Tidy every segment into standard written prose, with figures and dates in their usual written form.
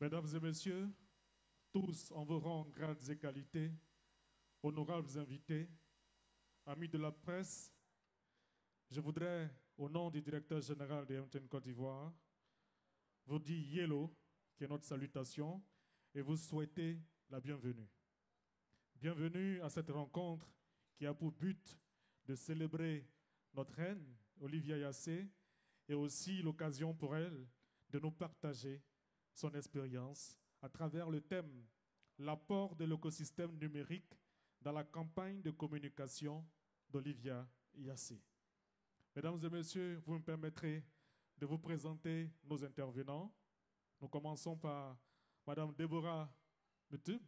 Mesdames et messieurs, tous en vos rangs, grades et qualités, honorables invités, amis de la presse, je voudrais, au nom du directeur général de MTN Côte d'Ivoire, vous dire Yellow, qui est notre salutation, et vous souhaiter la bienvenue. Bienvenue à cette rencontre qui a pour but de célébrer notre reine, Olivia Yassé, et aussi l'occasion pour elle de nous partager son expérience à travers le thème « L'apport de l'écosystème numérique dans la campagne de communication d'Olivia Yassé ». Mesdames et messieurs, vous me permettrez de vous présenter nos intervenants. Nous commençons par Madame Déborah Mutub.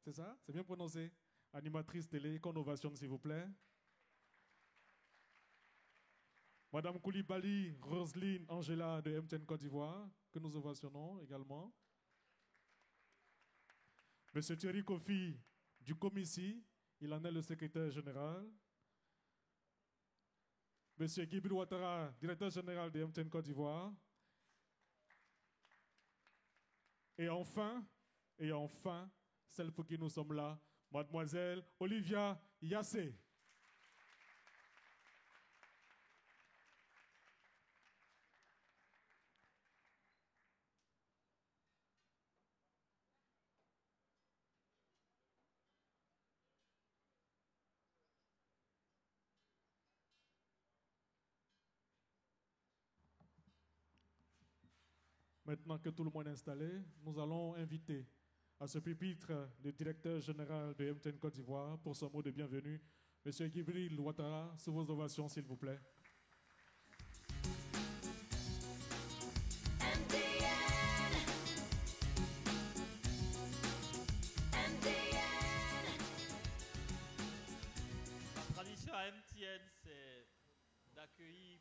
C'est ça? C'est bien prononcé? Animatrice télé, Connovation, s'il vous plaît. Madame Koulibaly Roselyne Angela de MTN Côte d'Ivoire, que nous ovationnons également. Monsieur Thierry Kofi du Comici, il en est le secrétaire général. Monsieur Guy Ouattara, directeur général de MTN Côte d'Ivoire. Et enfin, celle pour qui nous sommes là, Mademoiselle Olivia Yassé. Maintenant que tout le monde est installé, nous allons inviter à ce pupitre le directeur général de MTN Côte d'Ivoire pour son mot de bienvenue, Monsieur Gibril Ouattara, sous vos ovations, s'il vous plaît. La tradition à MTN, c'est d'accueillir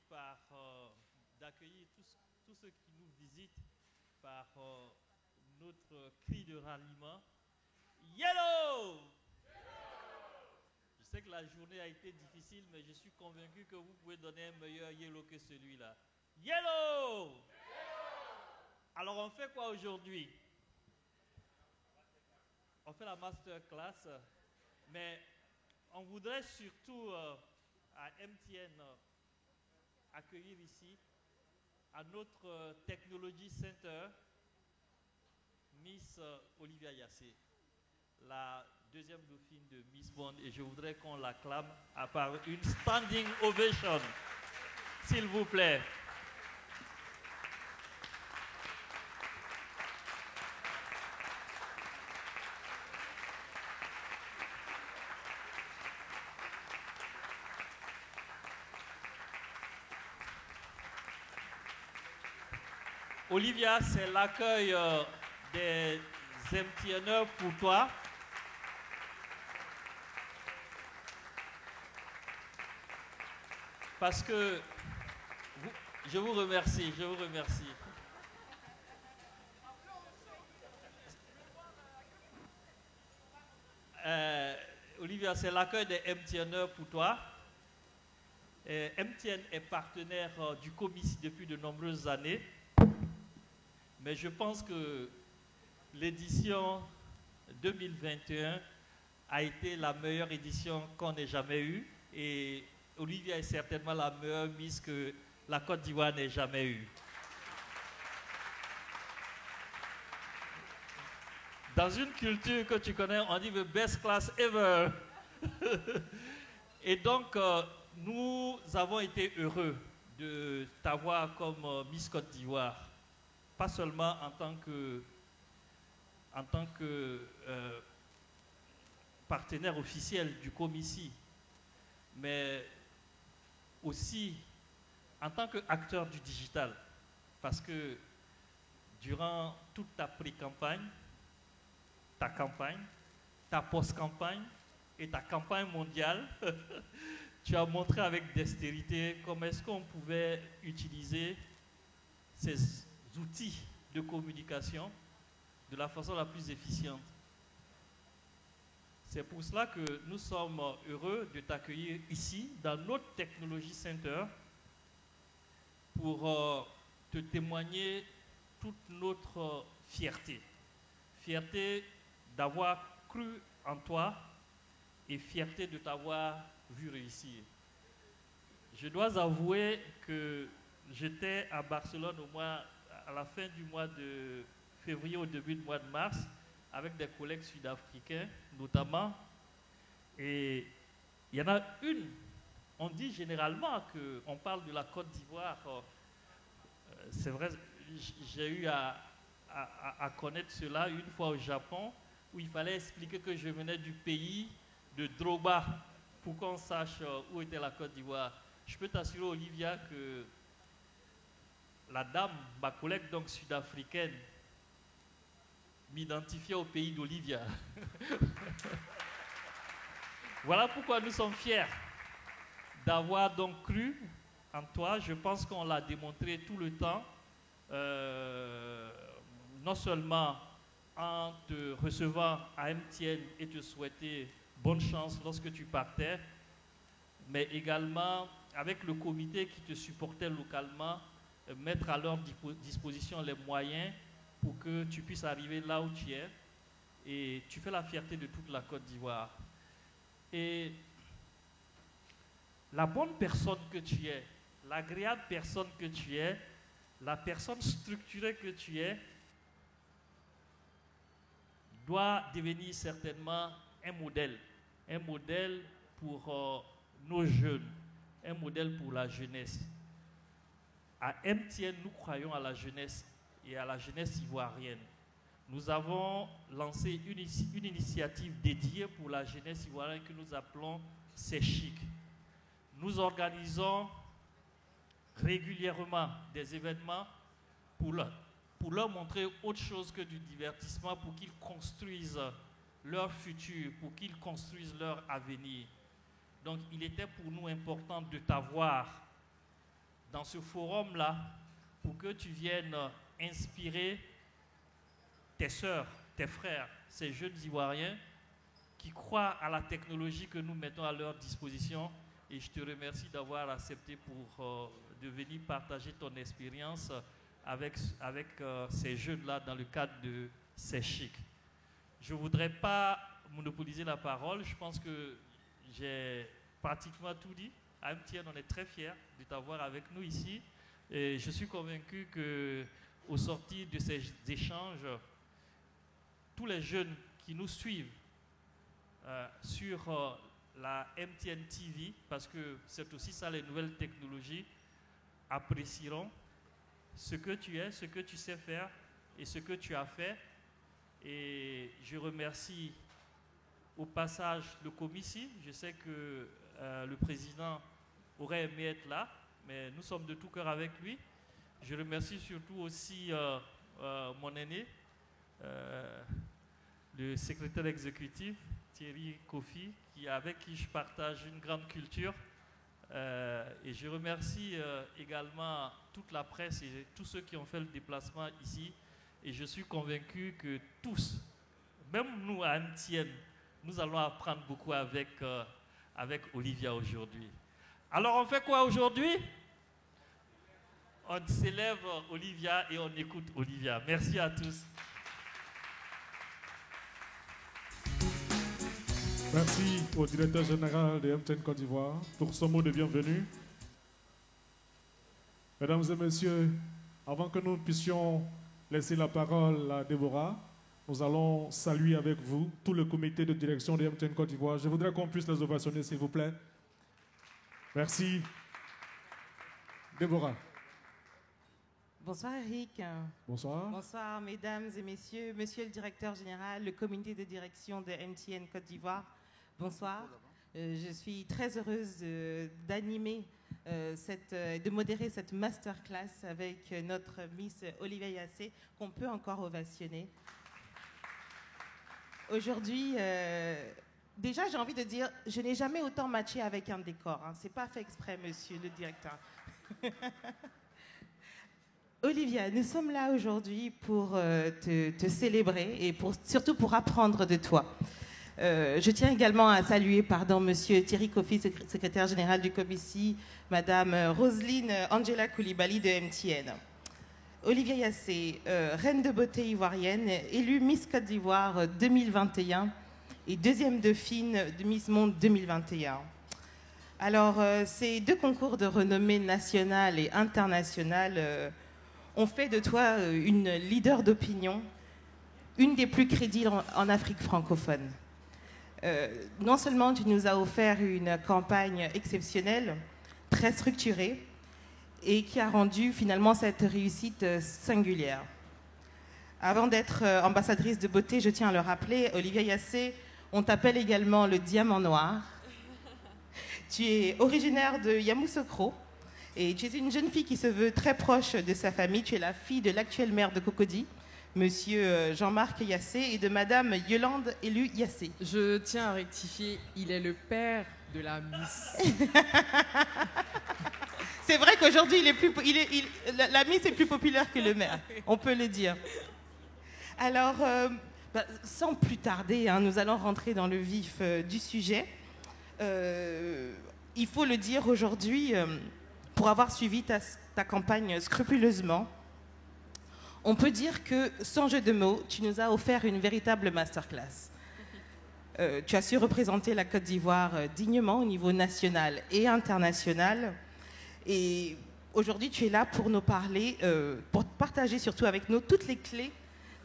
tous ceux qui nous visitent par notre cri de ralliement. Yellow! Je sais que la journée a été difficile, mais je suis convaincu que vous pouvez donner un meilleur yellow que celui-là. Yellow! Alors on fait quoi aujourd'hui? On fait la masterclass, mais on voudrait surtout à MTN accueillir ici à notre Technology Center Miss Olivia Yassé, la deuxième dauphine de Miss Monde, et je voudrais qu'on l'acclame à part une standing ovation, s'il vous plaît. Olivia, c'est l'accueil des MTNers pour toi. Parce que je vous remercie. Olivia, c'est l'accueil des MTNers pour toi. MTN est partenaire du Comici depuis de nombreuses années. Mais je pense que l'édition 2021 a été la meilleure édition qu'on ait jamais eue. Et Olivia est certainement la meilleure Miss que la Côte d'Ivoire n'ait jamais eue. Dans une culture que tu connais, on dit the best class ever. Et donc, nous avons été heureux de t'avoir comme Miss Côte d'Ivoire. Pas seulement en tant que partenaire officiel du Comici, mais aussi en tant qu'acteur du digital. Parce que durant toute ta pré-campagne, ta campagne, ta post-campagne et ta campagne mondiale, tu as montré avec dextérité comment est-ce qu'on pouvait utiliser ces outils de communication de la façon la plus efficiente. C'est pour cela que nous sommes heureux de t'accueillir ici, dans notre Technology Center, pour te témoigner toute notre fierté. Fierté d'avoir cru en toi et fierté de t'avoir vu réussir. Je dois avouer que j'étais à Barcelone à la fin du mois de février, au début du mois de mars, avec des collègues sud-africains notamment. Et il y en a une, on dit généralement qu'on parle de la Côte d'Ivoire. C'est vrai, j'ai eu à connaître cela une fois au Japon, où il fallait expliquer que je venais du pays de Drogba pour qu'on sache où était la Côte d'Ivoire. Je peux t'assurer, Olivia, que la dame, ma collègue donc sud-africaine, m'identifiait au pays d'Olivia. Voilà pourquoi nous sommes fiers d'avoir donc cru en toi. Je pense qu'on l'a démontré tout le temps, non seulement en te recevant à MTN et te souhaiter bonne chance lorsque tu partais, mais également avec le comité qui te supportait localement, mettre à leur disposition les moyens pour que tu puisses arriver là où tu es. Et tu fais la fierté de toute la Côte d'Ivoire. Et la bonne personne que tu es, l'agréable personne que tu es, la personne structurée que tu es, doit devenir certainement un modèle pour nos jeunes, un modèle pour la jeunesse. À MTN, nous croyons à la jeunesse et à la jeunesse ivoirienne. Nous avons lancé une initiative dédiée pour la jeunesse ivoirienne que nous appelons C'est Chic. Nous organisons régulièrement des événements pour leur montrer autre chose que du divertissement, pour qu'ils construisent leur futur, pour qu'ils construisent leur avenir. Donc il était pour nous important de t'avoir dans ce forum-là pour que tu viennes inspirer tes sœurs, tes frères, ces jeunes Ivoiriens qui croient à la technologie que nous mettons à leur disposition. Et je te remercie d'avoir accepté de venir partager ton expérience avec ces jeunes-là dans le cadre de C'est Chic. Je ne voudrais pas monopoliser la parole. Je pense que j'ai pratiquement tout dit. À MTN, on est très fiers de t'avoir avec nous ici. Et je suis convaincu qu'au sortir de ces échanges, tous les jeunes qui nous suivent sur la MTN TV, parce que c'est aussi ça les nouvelles technologies, apprécieront ce que tu es, ce que tu sais faire et ce que tu as fait. Et je remercie au passage le commissaire. Je sais que le président aurait aimé être là, mais nous sommes de tout cœur avec lui. Je remercie surtout aussi mon aîné, le secrétaire exécutif, Thierry Kofi, avec qui je partage une grande culture. Et je remercie également toute la presse et tous ceux qui ont fait le déplacement ici. Et je suis convaincu que tous, même nous à MTN, nous allons apprendre beaucoup avec Olivia aujourd'hui. Alors on fait quoi aujourd'hui? On célèbre Olivia et on écoute Olivia. Merci à tous. Merci au directeur général de MTN Côte d'Ivoire pour son mot de bienvenue. Mesdames et messieurs, avant que nous puissions laisser la parole à Déborah, nous allons saluer avec vous tout le comité de direction de MTN Côte d'Ivoire. Je voudrais qu'on puisse les ovationner, s'il vous plaît. Merci. Déborah. Bonsoir Eric. Bonsoir. Bonsoir mesdames et messieurs, monsieur le directeur général, le comité de direction de MTN Côte d'Ivoire. Bonsoir. Je suis très heureuse d'animer, de modérer cette masterclass avec notre Miss Olivia Yassé, qu'on peut encore ovationner. Aujourd'hui, déjà j'ai envie de dire, je n'ai jamais autant matché avec un décor. Hein. C'est pas fait exprès, monsieur le directeur. Olivia, nous sommes là aujourd'hui pour te célébrer et surtout pour apprendre de toi. Je tiens également à saluer, monsieur Thierry Kofi, secrétaire général du comité, madame Roselyne Angela Koulibaly de MTN. Olivia Yassé, reine de beauté ivoirienne, élue Miss Côte d'Ivoire 2021 et deuxième dauphine de Miss Monde 2021. Alors, ces deux concours de renommée nationale et internationale ont fait de toi une leader d'opinion, une des plus crédibles en Afrique francophone. Non seulement tu nous as offert une campagne exceptionnelle, très structurée, et qui a rendu finalement cette réussite singulière. Avant d'être ambassadrice de beauté, je tiens à le rappeler, Olivia Yassé, on t'appelle également le diamant noir. Tu es originaire de Yamoussoukro et tu es une jeune fille qui se veut très proche de sa famille. Tu es la fille de l'actuel maire de Cocody, monsieur Jean-Marc Yassé, et de madame Yolande élue Yassé. Je tiens à rectifier, il est le père de la Miss. C'est vrai qu'aujourd'hui, la Miss est plus populaire que le maire, on peut le dire. Alors, sans plus tarder, nous allons rentrer dans le vif du sujet. Il faut le dire aujourd'hui, pour avoir suivi ta campagne scrupuleusement, on peut dire que, sans jeu de mots, tu nous as offert une véritable masterclass. Tu as su représenter la Côte d'Ivoire dignement au niveau national et international. Et aujourd'hui, tu es là pour nous parler, pour partager surtout avec nous toutes les clés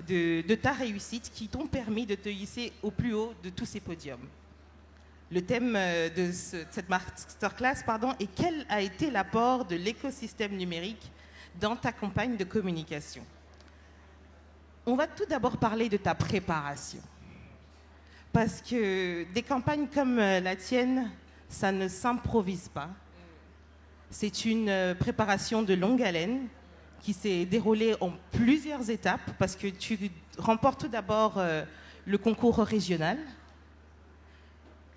de ta réussite qui t'ont permis de te hisser au plus haut de tous ces podiums. Le thème de cette masterclass, est quel a été l'apport de l'écosystème numérique dans ta campagne de communication. On va tout d'abord parler de ta préparation. Parce que des campagnes comme la tienne, ça ne s'improvise pas. C'est une préparation de longue haleine qui s'est déroulée en plusieurs étapes parce que tu remportes tout d'abord le concours régional.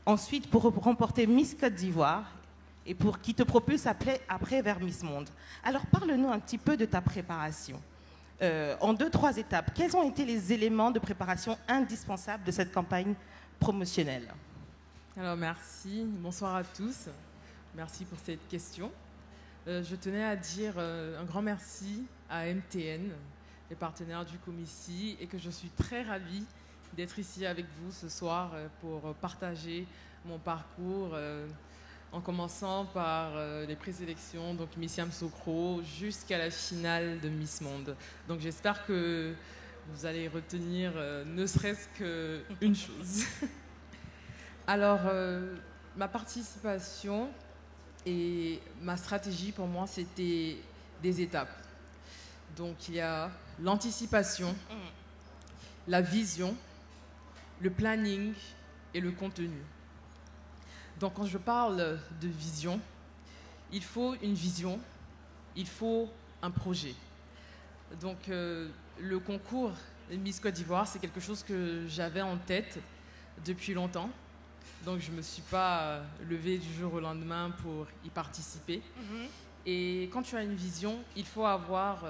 Ensuite, pour remporter Miss Côte d'Ivoire et pour qui te propulse après vers Miss Monde. Alors, parle-nous un petit peu de ta préparation. En 2-3 étapes, quels ont été les éléments de préparation indispensables de cette campagne promotionnelle? Alors, merci. Bonsoir à tous. Merci pour cette question. Je tenais à dire un grand merci à MTN, les partenaires du Comici, et que je suis très ravie d'être ici avec vous ce soir pour partager mon parcours, en commençant par les présélections, donc Miss Yamoussoukro, jusqu'à la finale de Miss Monde. Donc j'espère que vous allez retenir ne serait-ce qu'une chose. Alors, ma participation et ma stratégie, pour moi, c'était des étapes. Donc, il y a l'anticipation, la vision, le planning et le contenu. Donc, quand je parle de vision, il faut une vision, il faut un projet. Donc, le concours Miss Côte d'Ivoire, c'est quelque chose que j'avais en tête depuis longtemps. Donc, je ne me suis pas levée du jour au lendemain pour y participer. Et quand tu as une vision, il faut avoir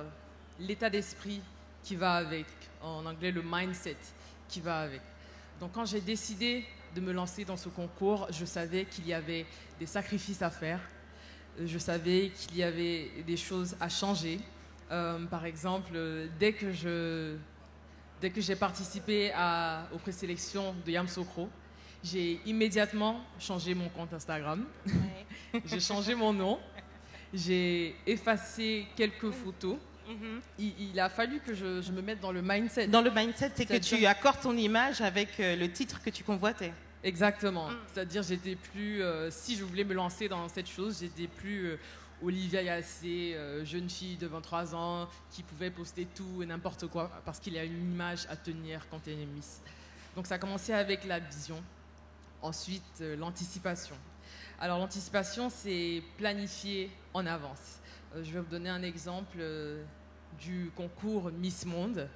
l'état d'esprit qui va avec. En anglais, le mindset qui va avec. Donc, quand j'ai décidé de me lancer dans ce concours, je savais qu'il y avait des sacrifices à faire. Je savais qu'il y avait des choses à changer. Par exemple, dès que j'ai participé aux présélections de Yamoussoukro, j'ai immédiatement changé mon compte Instagram. Ouais. J'ai changé mon nom. J'ai effacé quelques photos. Il a fallu que je me mette dans le mindset. Dans le mindset, c'est que tu accordes ton image avec le titre que tu convoitais. Exactement. C'est-à-dire, j'étais plus... si je voulais me lancer dans cette chose, j'étais plus Olivia Yassé, jeune fille de 23 ans, qui pouvait poster tout et n'importe quoi, parce qu'il y a une image à tenir quand elle est Miss. Donc, ça a commencé avec la vision. Ensuite, l'anticipation. Alors, l'anticipation, c'est planifier en avance. Je vais vous donner un exemple du concours Miss Monde.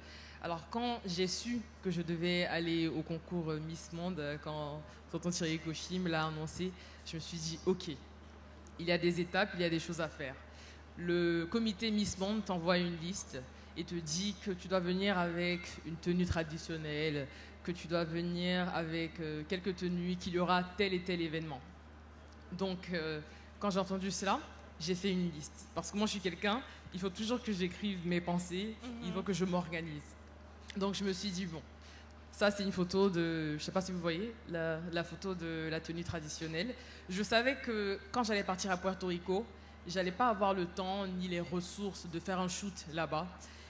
Alors, quand j'ai su que je devais aller au concours Miss Monde, quand tonton Thierry Kochi me l'a annoncé, je me suis dit, OK, il y a des étapes, il y a des choses à faire. Le comité Miss Monde t'envoie une liste et te dit que tu dois venir avec une tenue traditionnelle, que tu dois venir avec quelques tenues, qu'il y aura tel et tel événement. Donc, quand j'ai entendu cela, j'ai fait une liste. Parce que moi, je suis quelqu'un, il faut toujours que j'écrive mes pensées, il faut que je m'organise. Donc je me suis dit, bon, ça c'est une photo de, je ne sais pas si vous voyez, la photo de la tenue traditionnelle. Je savais que quand j'allais partir à Puerto Rico, j'allais pas avoir le temps ni les ressources de faire un shoot là-bas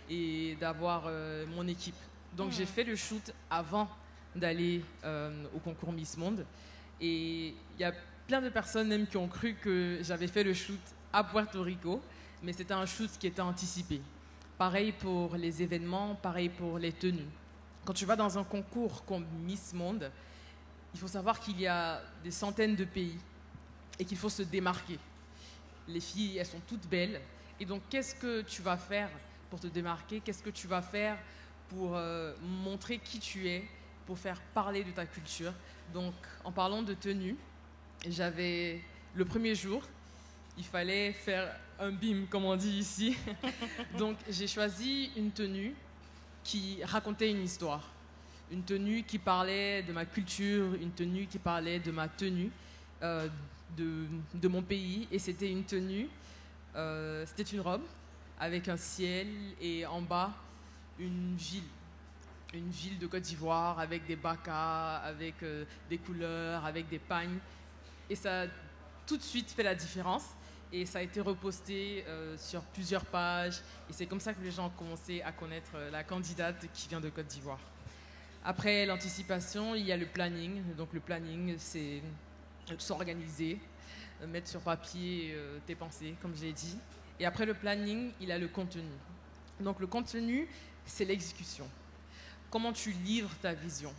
et d'avoir mon équipe. Donc j'ai fait le shoot avant d'aller au concours Miss Monde. Et il y a plein de personnes même qui ont cru que j'avais fait le shoot à Puerto Rico, mais c'était un shoot qui était anticipé. Pareil pour les événements, pareil pour les tenues. Quand tu vas dans un concours comme Miss Monde, il faut savoir qu'il y a des centaines de pays et qu'il faut se démarquer. Les filles, elles sont toutes belles. Et donc, qu'est-ce que tu vas faire pour te démarquer? Qu'est-ce que tu vas faire pour montrer qui tu es, pour faire parler de ta culture? Donc, en parlant de tenue, j'avais le premier jour, il fallait faire un bim, comme on dit ici. Donc, j'ai choisi une tenue qui racontait une histoire. Une tenue qui parlait de ma culture, une tenue qui parlait de ma tenue, de mon pays. Et c'était une tenue, c'était une robe avec un ciel et en bas, une ville de Côte d'Ivoire avec des bacas, avec des couleurs, avec des pagnes. Et ça a tout de suite fait la différence. Et ça a été reposté sur plusieurs pages. Et c'est comme ça que les gens ont commencé à connaître la candidate qui vient de Côte d'Ivoire. Après l'anticipation, il y a le planning. Donc le planning, c'est s'organiser, mettre sur papier tes pensées, comme j'ai dit. Et après le planning, il y a le contenu. Donc le contenu, c'est l'exécution. Comment tu livres ta vision?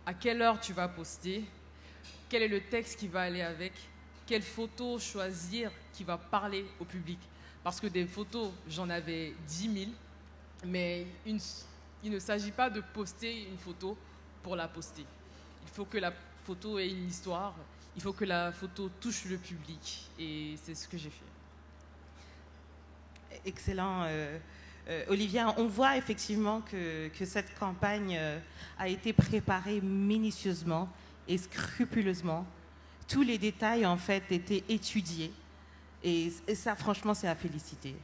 À quelle heure tu vas poster? Quel est le texte qui va aller avec? Quelle photo choisir qui va parler au public? Parce que des photos, j'en avais 10 000, mais il ne s'agit pas de poster une photo pour la poster. Il faut que la photo ait une histoire, il faut que la photo touche le public, et c'est ce que j'ai fait. Excellent. Olivia, on voit effectivement que cette campagne a été préparée minutieusement et scrupuleusement. Tous les détails, en fait, étaient étudiés. Et ça, franchement, c'est à féliciter.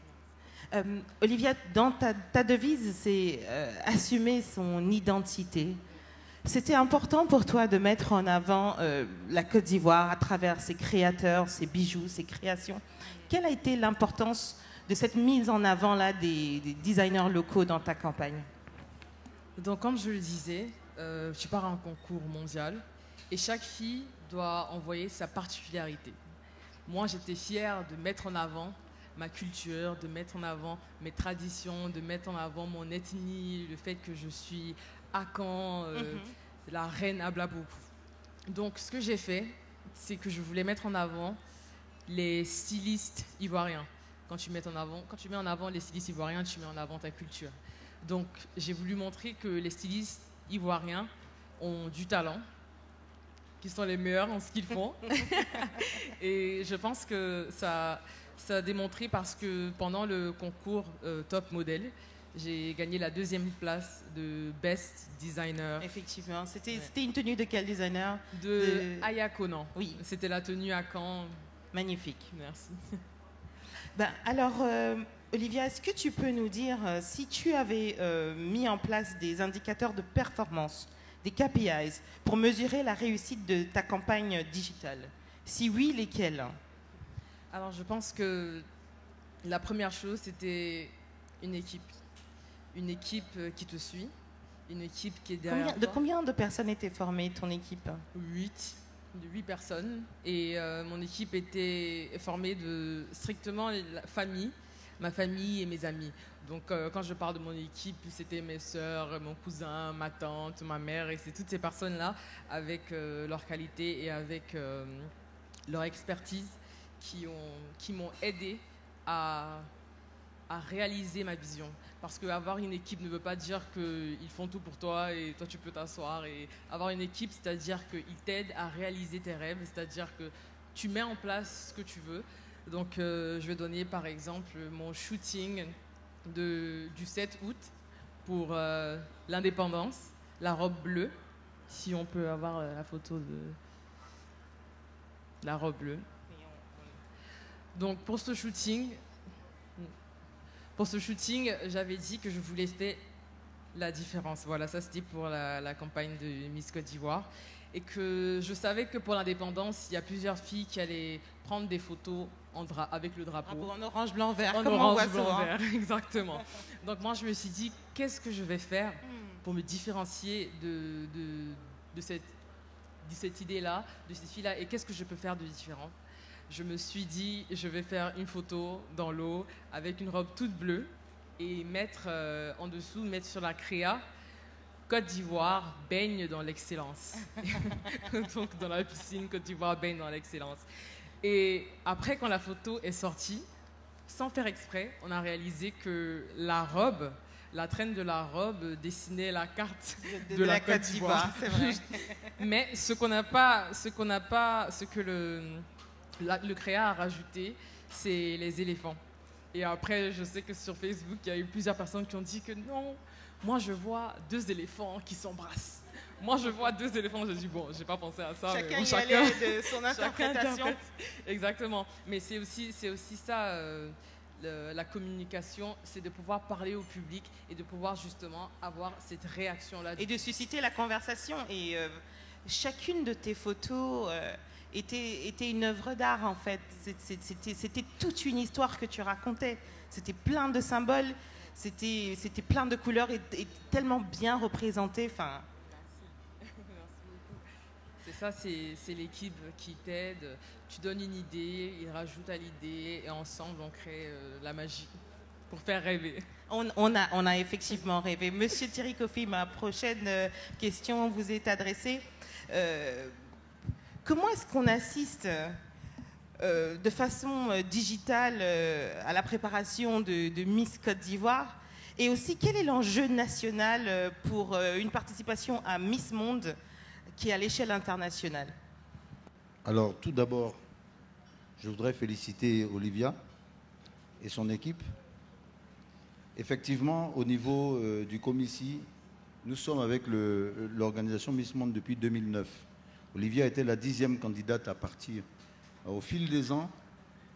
Olivia, dans ta devise, c'est assumer son identité. C'était important pour toi de mettre en avant la Côte d'Ivoire à travers ses créateurs, ses bijoux, ses créations. Quelle a été l'importance de cette mise en avant-là des designers locaux dans ta campagne? Donc, comme je le disais, tu pars à un concours mondial et chaque fille doit envoyer sa particularité. Moi, j'étais fière de mettre en avant ma culture, de mettre en avant mes traditions, de mettre en avant mon ethnie, le fait que je suis Akan, la reine Ablabouk. Donc, ce que j'ai fait, c'est que je voulais mettre en avant les stylistes ivoiriens. Quand tu mets en avant les stylistes ivoiriens, tu mets en avant ta culture. Donc, j'ai voulu montrer que les stylistes ivoiriens ont du talent, qu'ils sont les meilleurs en ce qu'ils font. Et je pense que ça a démontré parce que pendant le concours Top Model, j'ai gagné la 2e place de Best Designer. Effectivement. C'était une tenue de quel designer? De Aya Conan. Oui. C'était la tenue à Caen. Magnifique. Merci. Alors, Olivia, est-ce que tu peux nous dire si tu avais mis en place des indicateurs de performance, des KPIs, pour mesurer la réussite de ta campagne digitale? Si oui, lesquels? Alors, je pense que la première chose, c'était une équipe. Une équipe qui te suit, une équipe qui est derrière toi. De combien de personnes étaient formées, ton équipe? 8 personnes. Et mon équipe était formée de strictement ma famille et mes amis. Donc, quand je parle de mon équipe, c'était mes sœurs, mon cousin, ma tante, ma mère, et c'est toutes ces personnes-là, avec leur qualité et avec leur expertise, qui m'ont aidé à réaliser ma vision. Parce qu'avoir une équipe ne veut pas dire qu'ils font tout pour toi et toi tu peux t'asseoir. Et avoir une équipe, c'est-à-dire qu'ils t'aident à réaliser tes rêves, c'est-à-dire que tu mets en place ce que tu veux. Donc je vais donner par exemple mon shooting du 7 août pour l'indépendance, la robe bleue, si on peut avoir la photo de la robe bleue. Donc pour ce shooting, pour ce shooting, j'avais dit que je voulais faire la différence. Voilà, ça c'était pour la campagne de Miss Côte d'Ivoire. Et que je savais que pour l'indépendance, il y a plusieurs filles qui allaient prendre des photos avec le drapeau. En orange, blanc, vert, en comme orange, on voit blanc, souvent. vert, exactement. Donc moi, je me suis dit, qu'est-ce que je vais faire pour me différencier de cette idée-là, de cette fille-là, et qu'est-ce que je peux faire de différent? Je me suis dit, je vais faire une photo dans l'eau avec une robe toute bleue et mettre en dessous, mettre sur la créa, Côte d'Ivoire baigne dans l'excellence. Donc dans la piscine, Côte d'Ivoire baigne dans l'excellence. Et après, quand la photo est sortie, sans faire exprès, on a réalisé que la robe, la traîne de la robe dessinait la carte de la Côte d'Ivoire. C'est vrai. Mais ce que le créa a rajouté, c'est les éléphants. Et après, je sais que sur Facebook, il y a eu plusieurs personnes qui ont dit que non, moi je vois 2 éléphants qui s'embrassent. Moi je vois 2 éléphants, je dis bon, j'ai pas pensé à ça. Chacun mais y allait de son interprétation. Exactement. Mais c'est aussi ça, la communication, c'est de pouvoir parler au public et de pouvoir justement avoir cette réaction-là. Et de susciter la conversation. Et chacune de tes photos était une œuvre d'art en fait. C'était toute une histoire que tu racontais. C'était plein de symboles, c'était plein de couleurs et tellement bien représenté. Enfin. Merci beaucoup. C'est ça, c'est l'équipe qui t'aide. Tu donnes une idée, ils rajoutent à l'idée et ensemble on crée la magie pour faire rêver. On a effectivement rêvé. Monsieur Thierry Kofi, ma prochaine question vous est adressée. Comment est-ce qu'on assiste de façon digitale à la préparation de Miss Côte d'Ivoire? Et aussi, quel est l'enjeu national pour une participation à Miss Monde qui est à l'échelle internationale? Alors, tout d'abord, je voudrais féliciter Olivia et son équipe. Effectivement, au niveau du Comici, nous sommes avec l'organisation Miss Monde depuis 2009. Olivia était la 10e candidate à partir. Au fil des ans,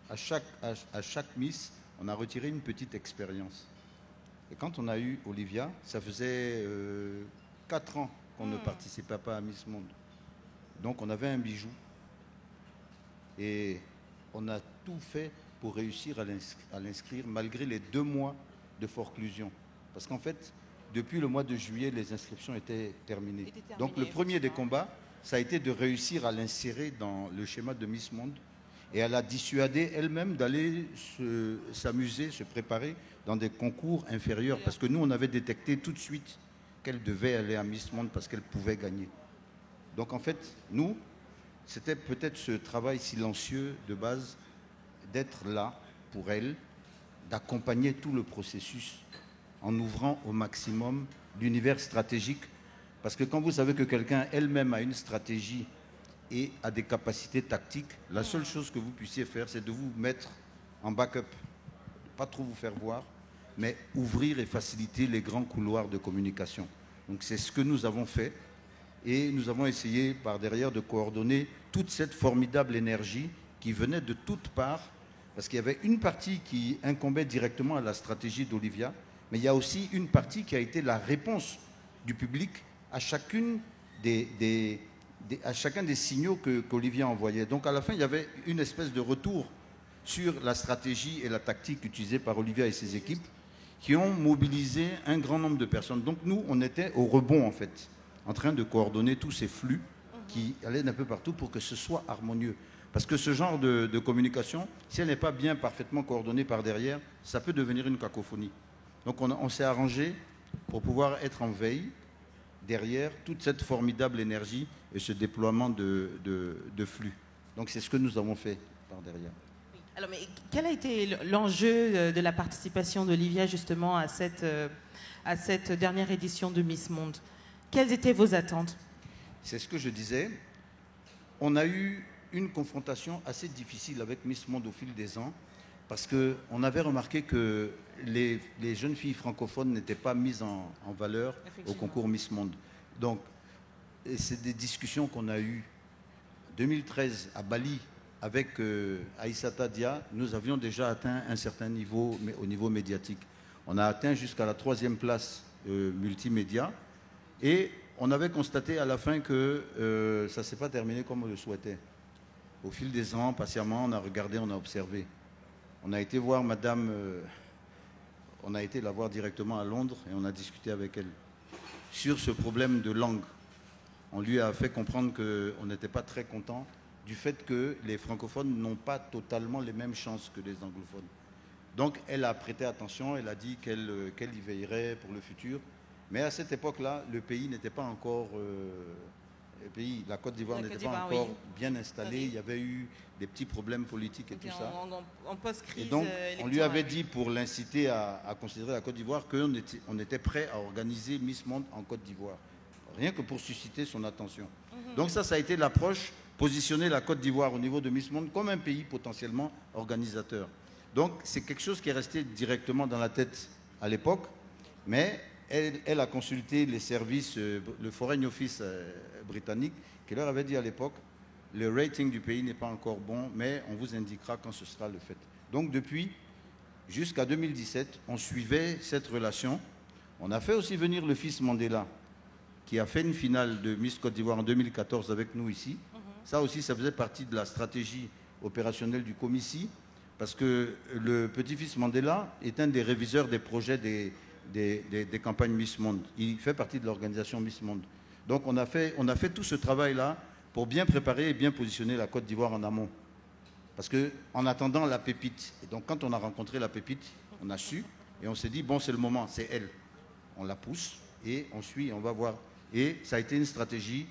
à chaque Miss, on a retiré une petite expérience. Et quand on a eu Olivia, ça faisait 4 ans qu'on ne participait pas à Miss Monde. Donc on avait un bijou. Et on a tout fait pour réussir à l'inscrire malgré les 2 mois de forclusion. Parce qu'en fait, depuis le mois de juillet, les inscriptions étaient terminées. Donc le premier des combats, ça a été de réussir à l'insérer dans le schéma de Miss Monde. Et elle a dissuadé elle-même d'aller s'amuser, se préparer dans des concours inférieurs. Parce que nous, on avait détecté tout de suite qu'elle devait aller à Miss Monde parce qu'elle pouvait gagner. Donc en fait, nous, c'était peut-être ce travail silencieux de base d'être là pour elle, d'accompagner tout le processus en ouvrant au maximum l'univers stratégique. Parce que quand vous savez que quelqu'un elle-même a une stratégie et a des capacités tactiques, la seule chose que vous puissiez faire, c'est de vous mettre en backup. Pas trop vous faire voir, mais ouvrir et faciliter les grands couloirs de communication. Donc c'est ce que nous avons fait. Et nous avons essayé par derrière de coordonner toute cette formidable énergie qui venait de toutes parts, parce qu'il y avait une partie qui incombait directement à la stratégie d'Olivia, mais il y a aussi une partie qui a été la réponse du public à chacun des signaux qu'Olivia envoyait. Donc à la fin, il y avait une espèce de retour sur la stratégie et la tactique utilisée par Olivia et ses équipes qui ont mobilisé un grand nombre de personnes. Donc nous, on était au rebond en fait, en train de coordonner tous ces flux qui allaient d'un peu partout pour que ce soit harmonieux. Parce que ce genre de communication, si elle n'est pas bien parfaitement coordonnée par derrière, ça peut devenir une cacophonie. Donc on s'est arrangé pour pouvoir être en veille derrière toute cette formidable énergie et ce déploiement de flux. Donc c'est ce que nous avons fait par derrière. Alors, mais quel a été l'enjeu de la participation d'Olivia justement à cette dernière édition de Miss Monde? Quelles étaient vos attentes? C'est ce que je disais. On a eu une confrontation assez difficile avec Miss Monde au fil des ans parce qu'on avait remarqué que les jeunes filles francophones n'étaient pas mises en valeur au concours Miss Monde. Donc, c'est des discussions qu'on a eues. 2013, à Bali, avec Aïssata Dia, nous avions déjà atteint un certain niveau au niveau médiatique. On a atteint jusqu'à la 3e place multimédia. Et on avait constaté à la fin que ça ne s'est pas terminé comme on le souhaitait. Au fil des ans, patiemment, on a regardé, on a observé. On a été voir madame, on a été la voir directement à Londres et on a discuté avec elle sur ce problème de langue. On lui a fait comprendre qu'on n'était pas très content du fait que les francophones n'ont pas totalement les mêmes chances que les anglophones. Donc elle a prêté attention, elle a dit qu'elle y veillerait pour le futur. Mais à cette époque-là, le pays n'était pas encore... la Côte d'Ivoire n'était pas encore bien installée. Il y avait eu des petits problèmes politiques et tout ça. En post-crise. Et donc, on lui avait dit, pour l'inciter à considérer la Côte d'Ivoire, qu'on était prêt à organiser Miss Monde en Côte d'Ivoire. Rien que pour susciter son attention. Donc ça a été l'approche, positionner la Côte d'Ivoire au niveau de Miss Monde comme un pays potentiellement organisateur. Donc, c'est quelque chose qui est resté directement dans la tête à l'époque, mais elle a consulté les services, le Foreign Office britannique, qui leur avait dit à l'époque, le rating du pays n'est pas encore bon, mais on vous indiquera quand ce sera le fait. Donc depuis, jusqu'à 2017, on suivait cette relation. On a fait aussi venir le fils Mandela, qui a fait une finale de Miss Côte d'Ivoire en 2014 avec nous ici. Ça aussi, ça faisait partie de la stratégie opérationnelle du Comici, parce que le petit-fils Mandela est un des réviseurs des projets des campagnes Miss Monde. Il fait partie de l'organisation Miss Monde. Donc on a fait tout ce travail-là pour bien préparer et bien positionner la Côte d'Ivoire en amont. Parce qu'en attendant la pépite, et donc quand on a rencontré la pépite, on a su, et on s'est dit, bon c'est le moment, c'est elle. On la pousse, et on suit, on va voir. Et ça a été une stratégie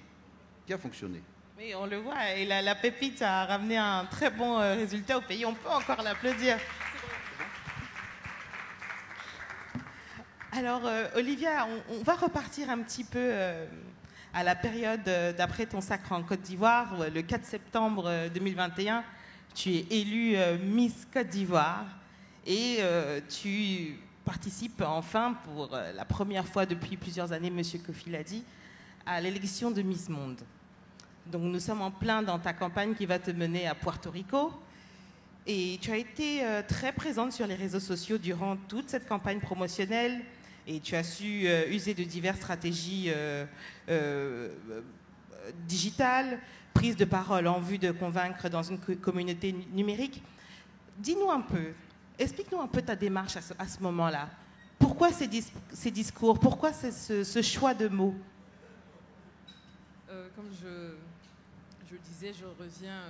qui a fonctionné. Oui, on le voit, et la pépite a ramené un très bon résultat au pays. On peut encore l'applaudir. Alors, Olivia, on va repartir un petit peu à la période d'après ton sacre en Côte d'Ivoire. Le 4 septembre 2021, tu es élue Miss Côte d'Ivoire et tu participes enfin pour la première fois depuis plusieurs années, Monsieur Kofi l'a dit, à l'élection de Miss Monde. Donc nous sommes en plein dans ta campagne qui va te mener à Puerto Rico. Et tu as été très présente sur les réseaux sociaux durant toute cette campagne promotionnelle et tu as su user de diverses stratégies digitales, prise de parole en vue de convaincre dans une communauté numérique. Dis-nous un peu, explique-nous un peu ta démarche à ce moment-là. Pourquoi ces discours? Pourquoi ce choix de mots? Comme je disais, je reviens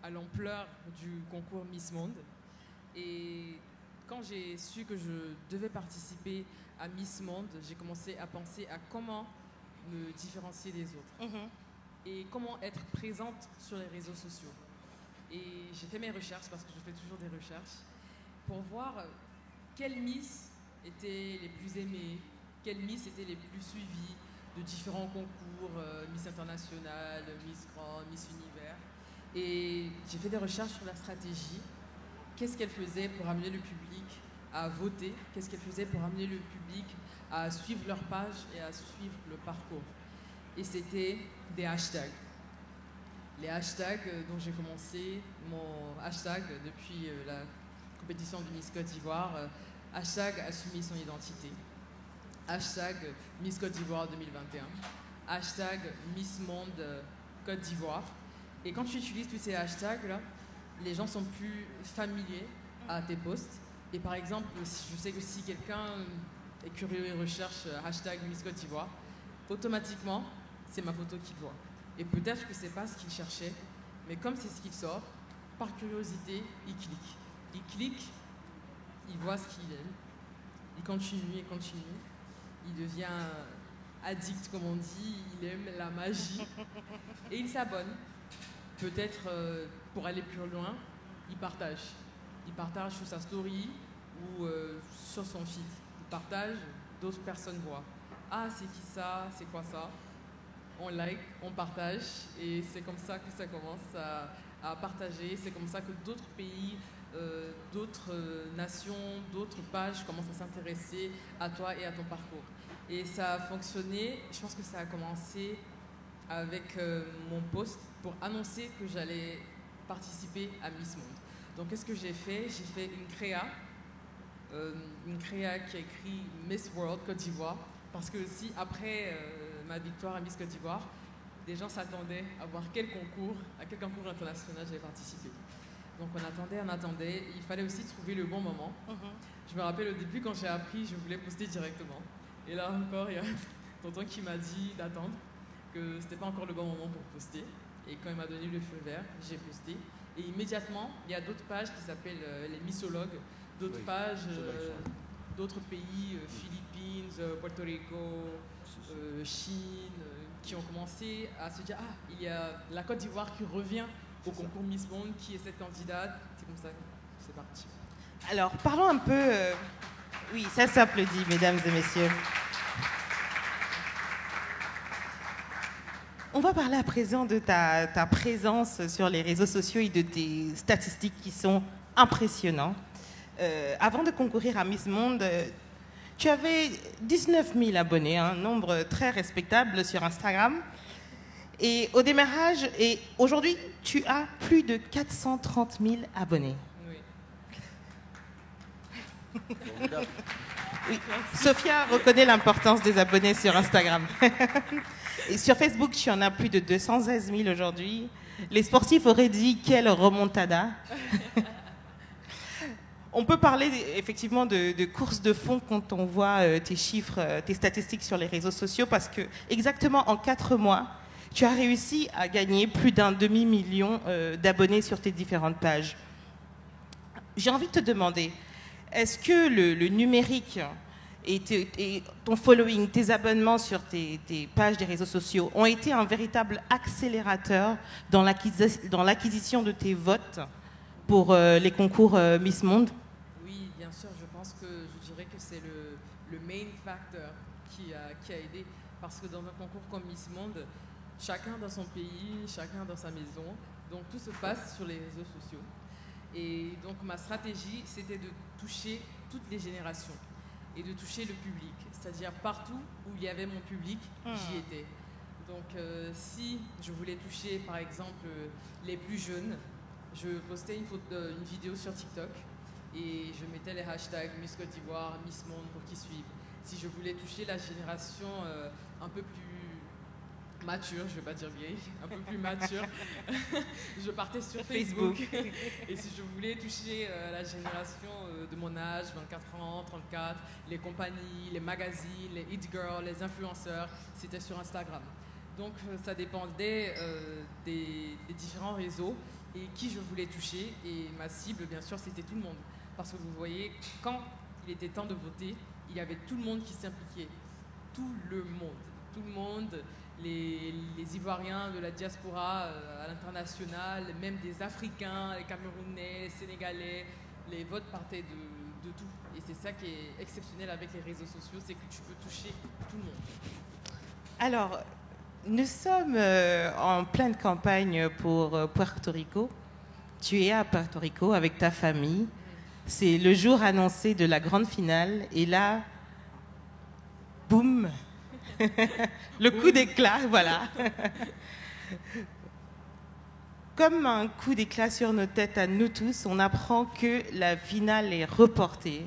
à l'ampleur du concours Miss Monde. Et quand j'ai su que je devais participer à Miss Monde, j'ai commencé à penser à comment me différencier des autres et comment être présente sur les réseaux sociaux. Et j'ai fait mes recherches, parce que je fais toujours des recherches, pour voir quelles Miss étaient les plus aimées, quelles Miss étaient les plus suivies de différents concours, Miss International, Miss Grand, Miss Univers. Et j'ai fait des recherches sur la stratégie. Qu'est-ce qu'elle faisait pour amener le public à voter? Qu'est-ce qu'elle faisait pour amener le public à suivre leur page et à suivre le parcours? Et c'était des hashtags. Les hashtags dont j'ai commencé mon hashtag depuis la compétition du Miss Côte d'Ivoire, hashtag assumer son identité, hashtag Miss Côte d'Ivoire 2021, hashtag Miss Monde Côte d'Ivoire. Et quand tu utilises tous ces hashtags-là, les gens sont plus familiers à tes posts. Et par exemple, je sais que si quelqu'un est curieux et recherche hashtag Miss Côte d'Ivoire, automatiquement, c'est ma photo qu'il voit. Et peut-être que c'est pas ce qu'il cherchait, mais comme c'est ce qu'il sort, par curiosité, il clique. Il clique, il voit ce qu'il aime, il continue et continue. Il devient addict, comme on dit, il aime la magie et il s'abonne. Peut-être pour aller plus loin, il partage. Il partage sur sa story ou sur son feed. Il partage, d'autres personnes voient. Ah, c'est qui ça? C'est quoi ça? On like, on partage et c'est comme ça que ça commence à partager. C'est comme ça que d'autres pays, d'autres nations, d'autres pages commencent à s'intéresser à toi et à ton parcours. Et ça a fonctionné. Je pense que ça a commencé avec mon post pour annoncer que j'allais participer à Miss Monde. Donc qu'est-ce que j'ai fait? J'ai fait une créa une créa qui a écrit Miss World Côte d'Ivoire, parce que si après ma victoire à Miss Côte d'Ivoire, des gens s'attendaient à voir à quel concours international j'avais participé. Donc on attendait, il fallait aussi trouver le bon moment. Je me rappelle au début quand j'ai appris, je voulais poster directement. Et là encore, il y a tonton qui m'a dit d'attendre, que c'était pas encore le bon moment pour poster. Et quand il m'a donné le feu vert, j'ai posté. Et immédiatement, il y a d'autres pages qui s'appellent les missologues, d'autres pages d'autres pays, Philippines, Porto Rico, Chine, qui ont commencé à se dire « Ah, il y a la Côte d'Ivoire qui revient au concours Miss Monde, qui est cette candidate ?» C'est comme ça que c'est parti. Alors, parlons un peu... Oui, ça s'applaudit, mesdames et messieurs. On va parler à présent de ta présence sur les réseaux sociaux et de tes statistiques qui sont impressionnantes. Avant de concourir à Miss Monde, tu avais 19 000 abonnés, un nombre très respectable sur Instagram. Et au démarrage, et aujourd'hui, tu as plus de 430 000 abonnés. Oui. Oui. Sophia reconnaît l'importance des abonnés sur Instagram. Et sur Facebook, tu en as plus de 216 000 aujourd'hui. Les sportifs auraient dit quelle remontada. On peut parler effectivement de course de fond quand on voit tes chiffres, tes statistiques sur les réseaux sociaux, parce que exactement en 4 mois, tu as réussi à gagner plus d'un demi-million d'abonnés sur tes différentes pages. J'ai envie de te demander, est-ce que le numérique et ton following, tes abonnements sur tes pages des réseaux sociaux ont été un véritable accélérateur dans l'acquisition de tes votes pour les concours Miss Monde? Oui, bien sûr, je pense que je dirais que c'est le main factor qui a aidé, parce que dans un concours comme Miss Monde, chacun dans son pays, chacun dans sa maison, donc tout se passe sur les réseaux sociaux. Et donc ma stratégie, c'était de toucher toutes les générations et de toucher le public, c'est-à-dire partout où il y avait mon public, j'y étais. Donc si je voulais toucher par exemple les plus jeunes, je postais une vidéo sur TikTok et je mettais les hashtags Miss Côte d'Ivoire, Miss Monde pour qu'ils suivent. Si je voulais toucher la génération un peu plus mature, je ne vais pas dire vieille, un peu plus mature, je partais sur Facebook. Et si je voulais toucher la génération de mon âge, 24 ans, 34, les compagnies, les magazines, les hit girls, les influenceurs, c'était sur Instagram. Donc ça dépendait des différents réseaux et qui je voulais toucher. Et ma cible, bien sûr, c'était tout le monde. Parce que vous voyez, quand il était temps de voter, il y avait tout le monde qui s'impliquait. Tout le monde, les Ivoiriens de la diaspora à l'international, même des Africains, les Camerounais, les Sénégalais, les votes partaient de tout. Et c'est ça qui est exceptionnel avec les réseaux sociaux, c'est que tu peux toucher tout le monde. Alors, nous sommes en pleine campagne pour Puerto Rico. Tu es à Puerto Rico avec ta famille. C'est le jour annoncé de la grande finale. Et là, boum, le coup d'éclat, voilà. Comme un coup d'éclat sur nos têtes à nous tous, on apprend que la finale est reportée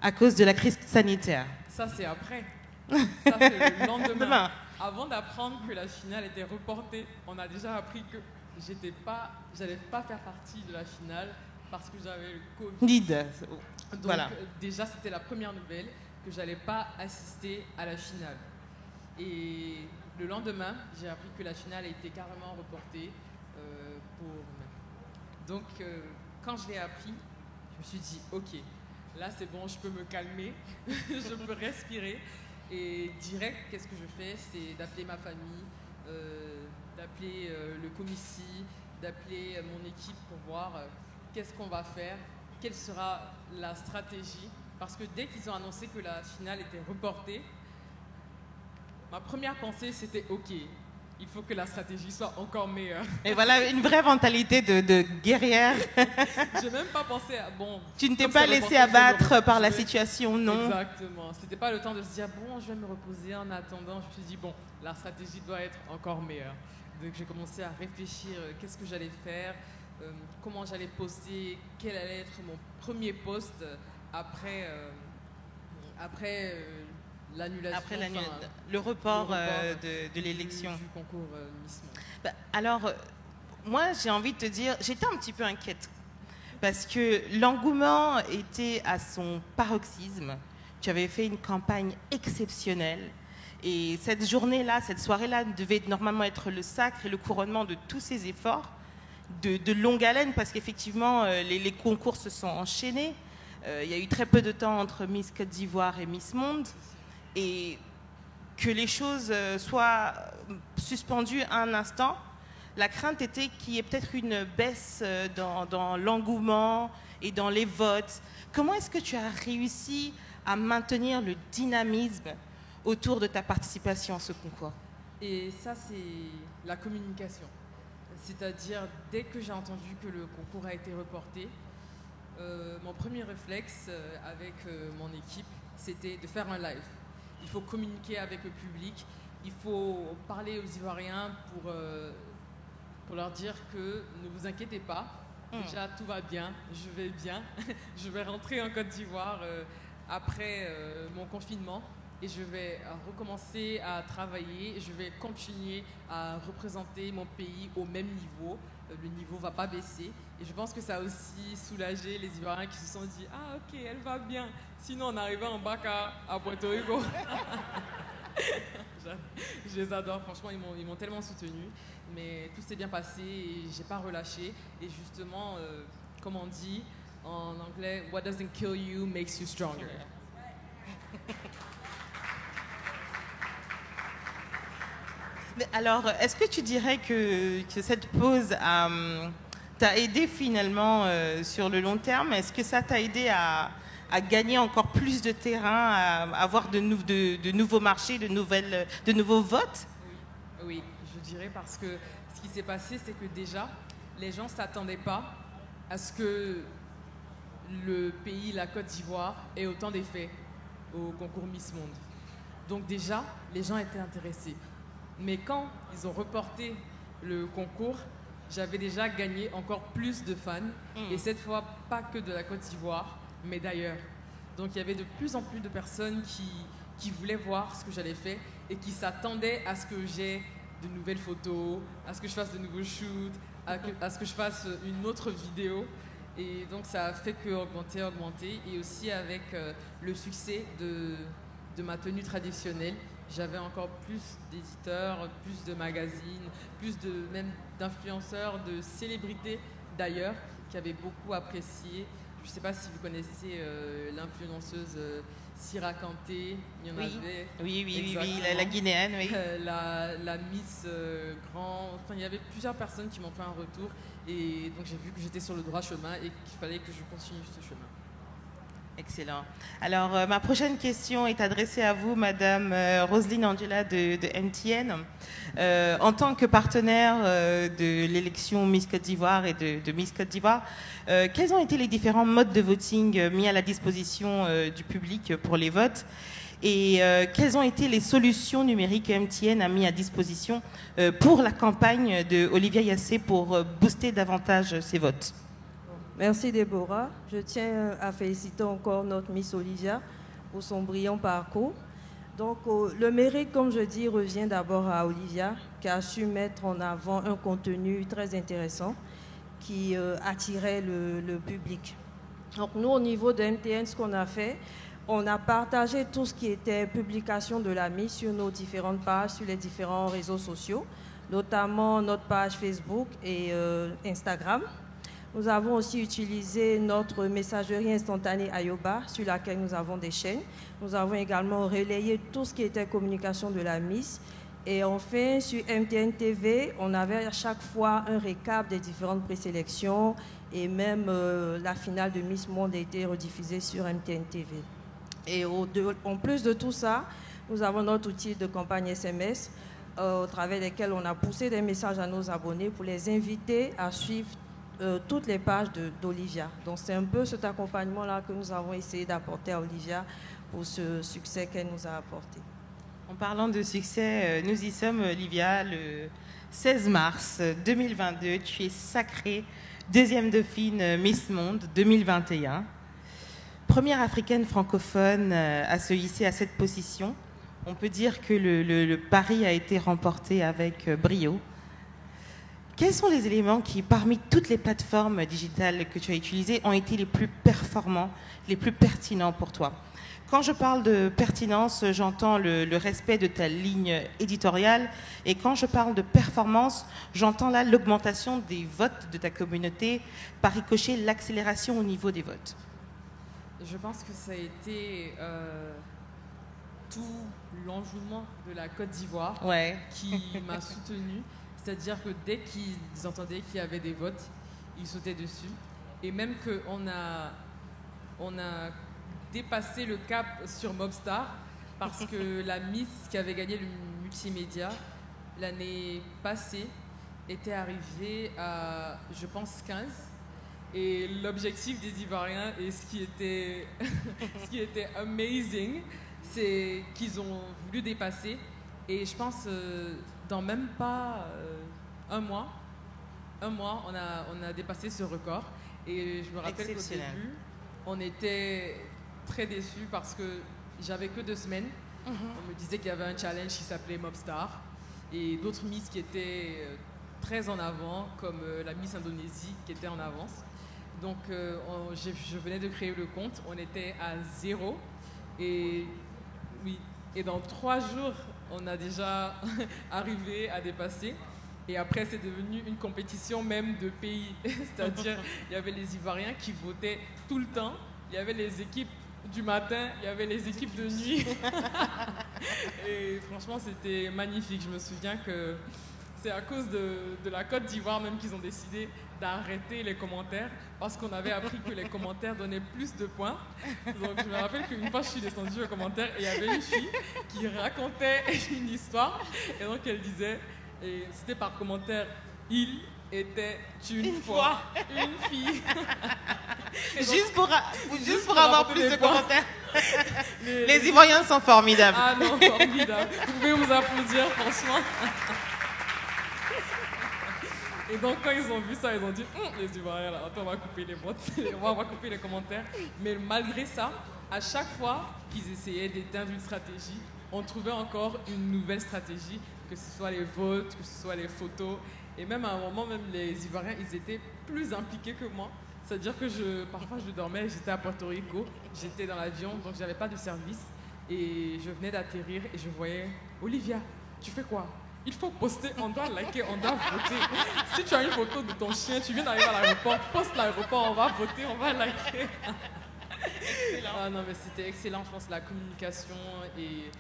à cause de la crise sanitaire. Ça, c'est après. Ça, c'est le lendemain. Avant d'apprendre que la finale était reportée, on a déjà appris que j'allais pas faire partie de la finale parce que j'avais le Covid. Donc, voilà. Déjà, c'était la première nouvelle, que j'allais pas assister à la finale. Et le lendemain, j'ai appris que la finale a été carrément reportée pour mai. Donc, quand je l'ai appris, je me suis dit, ok, là c'est bon, je peux me calmer, je peux respirer. Et direct, qu'est-ce que je fais? C'est d'appeler ma famille, d'appeler le comici, d'appeler mon équipe pour voir qu'est-ce qu'on va faire, quelle sera la stratégie. Parce que dès qu'ils ont annoncé que la finale était reportée, ma première pensée c'était ok, il faut que la stratégie soit encore meilleure. Et voilà, une vraie mentalité de guerrière. J'ai même pas pensé à... Bon, tu ne t'es pas laissé abattre par la situation, non? Exactement. C'était pas le temps de se dire, bon, je vais me reposer en attendant. Je me suis dit, bon, la stratégie doit être encore meilleure. Donc j'ai commencé à réfléchir, qu'est-ce que j'allais faire, comment j'allais poster, quel allait être mon premier post après l'annulation, le report de l'élection du concours Miss Monde. Bah, alors, moi, j'ai envie de te dire, j'étais un petit peu inquiète parce que l'engouement était à son paroxysme. Tu avais fait une campagne exceptionnelle et cette journée-là, cette soirée-là devait normalement être le sacre et le couronnement de tous ces efforts de longue haleine parce qu'effectivement, les concours se sont enchaînés. Il y a eu très peu de temps entre Miss Côte d'Ivoire et Miss Monde. Et que les choses soient suspendues un instant, la crainte était qu'il y ait peut-être une baisse dans l'engouement et dans les votes. Comment est-ce que tu as réussi à maintenir le dynamisme autour de ta participation à ce concours? Et ça, c'est la communication. C'est-à-dire, dès que j'ai entendu que le concours a été reporté, mon premier réflexe avec mon équipe, c'était de faire un live. Il faut communiquer avec le public, il faut parler aux Ivoiriens pour leur dire que ne vous inquiétez pas, déjà tout va bien, je vais bien, je vais rentrer en Côte d'Ivoire après mon confinement et je vais recommencer à travailler, je vais continuer à représenter mon pays au même niveau, le niveau ne va pas baisser et je pense que ça a aussi soulagé les Ivoiriens qui se sont dit « Ah ok, elle va bien, sinon on arrivait en bac à Puerto Rico ». Je les adore, franchement, ils m'ont tellement soutenu, mais tout s'est bien passé et j'ai pas relâché. Et justement, comme on dit en anglais, what doesn't kill you makes you stronger. Alors, est-ce que tu dirais que cette pause t'a aidé finalement sur le long terme? Est-ce que ça t'a aidé à gagner encore plus de terrain, à avoir de nouveaux marchés, de nouveaux votes? Oui, je dirais parce que ce qui s'est passé, c'est que déjà, les gens ne s'attendaient pas à ce que le pays, la Côte d'Ivoire, ait autant d'effets au concours Miss Monde. Donc déjà, les gens étaient intéressés. Mais quand ils ont reporté le concours, j'avais déjà gagné encore plus de fans. Et cette fois, pas que de la Côte d'Ivoire, mais d'ailleurs. Donc il y avait de plus en plus de personnes qui voulaient voir ce que j'avais fait et qui s'attendaient à ce que j'ai de nouvelles photos, à ce que je fasse de nouveaux shoots, à ce que je fasse une autre vidéo. Et donc ça a fait que augmenter. Et aussi avec le succès de ma tenue traditionnelle, j'avais encore plus d'éditeurs, plus de magazines, même d'influenceurs, de célébrités d'ailleurs, qui avaient beaucoup apprécié. Je ne sais pas si vous connaissez l'influenceuse Sira Kanté, il y en avait. Oui, la Guinéenne, oui. La Miss Grand, enfin il y avait plusieurs personnes qui m'ont fait un retour et donc j'ai vu que j'étais sur le droit chemin et qu'il fallait que je continue ce chemin. Excellent. Alors, ma prochaine question est adressée à vous, Madame Roselyne Angela de MTN. En tant que partenaire de l'élection Miss Côte d'Ivoire et de Miss Côte d'Ivoire, quels ont été les différents modes de voting mis à la disposition du public pour les votes et quelles ont été les solutions numériques que MTN a mis à disposition pour la campagne de Olivia Yassé pour booster davantage ses votes? Merci Déborah. Je tiens à féliciter encore notre Miss Olivia pour son brillant parcours. Donc le mérite, comme je dis, revient d'abord à Olivia qui a su mettre en avant un contenu très intéressant qui attirait le public. Donc nous, au niveau de MTN, ce qu'on a fait, on a partagé tout ce qui était publication de la Miss sur nos différentes pages, sur les différents réseaux sociaux, notamment notre page Facebook et Instagram. Nous avons aussi utilisé notre messagerie instantanée Ayoba, sur laquelle nous avons des chaînes. Nous avons également relayé tout ce qui était communication de la Miss. Et enfin, sur MTN TV, on avait à chaque fois un récap des différentes présélections et même la finale de Miss Monde a été rediffusée sur MTN TV. Et en plus de tout ça, nous avons notre outil de campagne SMS au travers desquels on a poussé des messages à nos abonnés pour les inviter à suivre toutes les pages d'Olivia. Donc c'est un peu cet accompagnement-là que nous avons essayé d'apporter à Olivia pour ce succès qu'elle nous a apporté. En parlant de succès, nous y sommes, Olivia, le 16 mars 2022. Tu es sacrée deuxième dauphine Miss Monde 2021. première africaine francophone à se hisser à cette position. On peut dire que le pari a été remporté avec brio. Quels sont les éléments qui, parmi toutes les plateformes digitales que tu as utilisées, ont été les plus performants, les plus pertinents pour toi? Quand je parle de pertinence, j'entends le respect de ta ligne éditoriale. Et quand je parle de performance, j'entends là l'augmentation des votes de ta communauté, par ricochet, l'accélération au niveau des votes. Je pense que ça a été tout l'enjouement de la Côte d'Ivoire qui m'a soutenue. C'est-à-dire que dès qu'ils entendaient qu'il y avait des votes, ils sautaient dessus. Et même qu'on a dépassé le cap sur Mobstar parce que la Miss qui avait gagné le multimédia l'année passée était arrivée à, je pense, 15. Et l'objectif des Ivoiriens, et ce qui était amazing, c'est qu'ils ont voulu dépasser. Et je pense, dans même pas un mois, on a dépassé ce record. Et je me rappelle qu'au début, on était très déçus parce que j'avais que 2 semaines. On me disait qu'il y avait un challenge qui s'appelait Mobstar et d'autres Miss qui étaient très en avant, comme la Miss Indonésie qui était en avance. Donc je venais de créer le compte, on était à 0 et dans 3 jours, on a déjà arrivé à dépasser. Et après, c'est devenu une compétition même de pays. C'est-à-dire, il y avait les Ivoiriens qui votaient tout le temps. Il y avait les équipes du matin, il y avait les équipes de nuit. Et franchement, c'était magnifique. Je me souviens que c'est à cause de la Côte d'Ivoire même qu'ils ont décidé d'arrêter les commentaires parce qu'on avait appris que les commentaires donnaient plus de points. Donc je me rappelle qu'une fois je suis descendue aux commentaires et il y avait une fille qui racontait une histoire et donc elle disait, et c'était par commentaire, il était une fois une fille. Juste pour avoir plus de commentaires. Les Ivoiriens sont formidables. Ah non, formidables. Vous pouvez vous applaudir, franchement. Et donc quand ils ont vu ça, ils ont dit les Ivoiriens, là, attends, on va couper les votes, on va couper les commentaires. Mais malgré ça, à chaque fois qu'ils essayaient d'éteindre une stratégie, on trouvait encore une nouvelle stratégie, que ce soit les votes, que ce soit les photos. Et même à un moment, même les Ivoiriens, ils étaient plus impliqués que moi. C'est-à-dire que parfois je dormais, j'étais à Porto Rico, j'étais dans l'avion, donc j'avais pas de service. Et je venais d'atterrir et je voyais, Olivia, tu fais quoi? Il faut poster, on doit liker, on doit voter. Si tu as une photo de ton chien, tu viens d'arriver à l'aéroport, poste l'aéroport, on va voter, on va liker. Excellent. Ah non mais c'était excellent, je pense, la communication et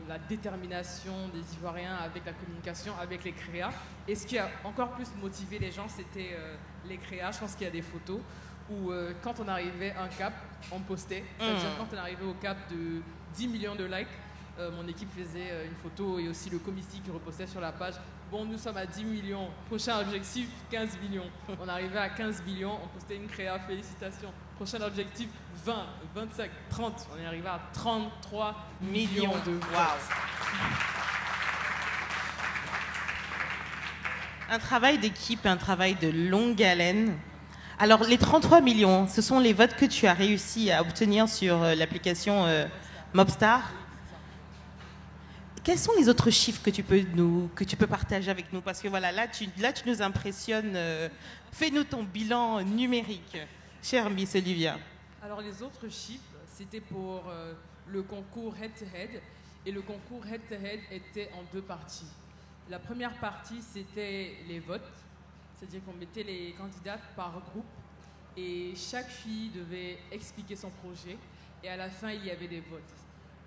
la détermination des Ivoiriens avec la communication, avec les créas. Et ce qui a encore plus motivé les gens, c'était les créas. Je pense qu'il y a des photos où quand on arrivait à un cap, on postait. C'est-à-dire quand on arrivait au cap de 10 millions de likes, mon équipe faisait une photo et aussi le comité qui repostait sur la page. Bon, nous sommes à 10 millions. Prochain objectif, 15 millions. On arrivait à 15 millions, on postait une créa, félicitations. Prochain objectif, 20, 25, 30. On est arrivé à 33 millions de votes. Wow. Un travail d'équipe, un travail de longue haleine. Alors, les 33 millions, ce sont les votes que tu as réussi à obtenir sur l'application Mobstar. Quels sont les autres chiffres que tu peux partager avec nous? Parce que voilà, là, tu nous impressionnes. Fais-nous ton bilan numérique, chère Miss Olivia. Alors, les autres chiffres, c'était pour le concours head-to-head. Et le concours head-to-head était en 2 parties. La première partie, c'était les votes. C'est-à-dire qu'on mettait les candidates par groupe. Et chaque fille devait expliquer son projet. Et à la fin, il y avait des votes.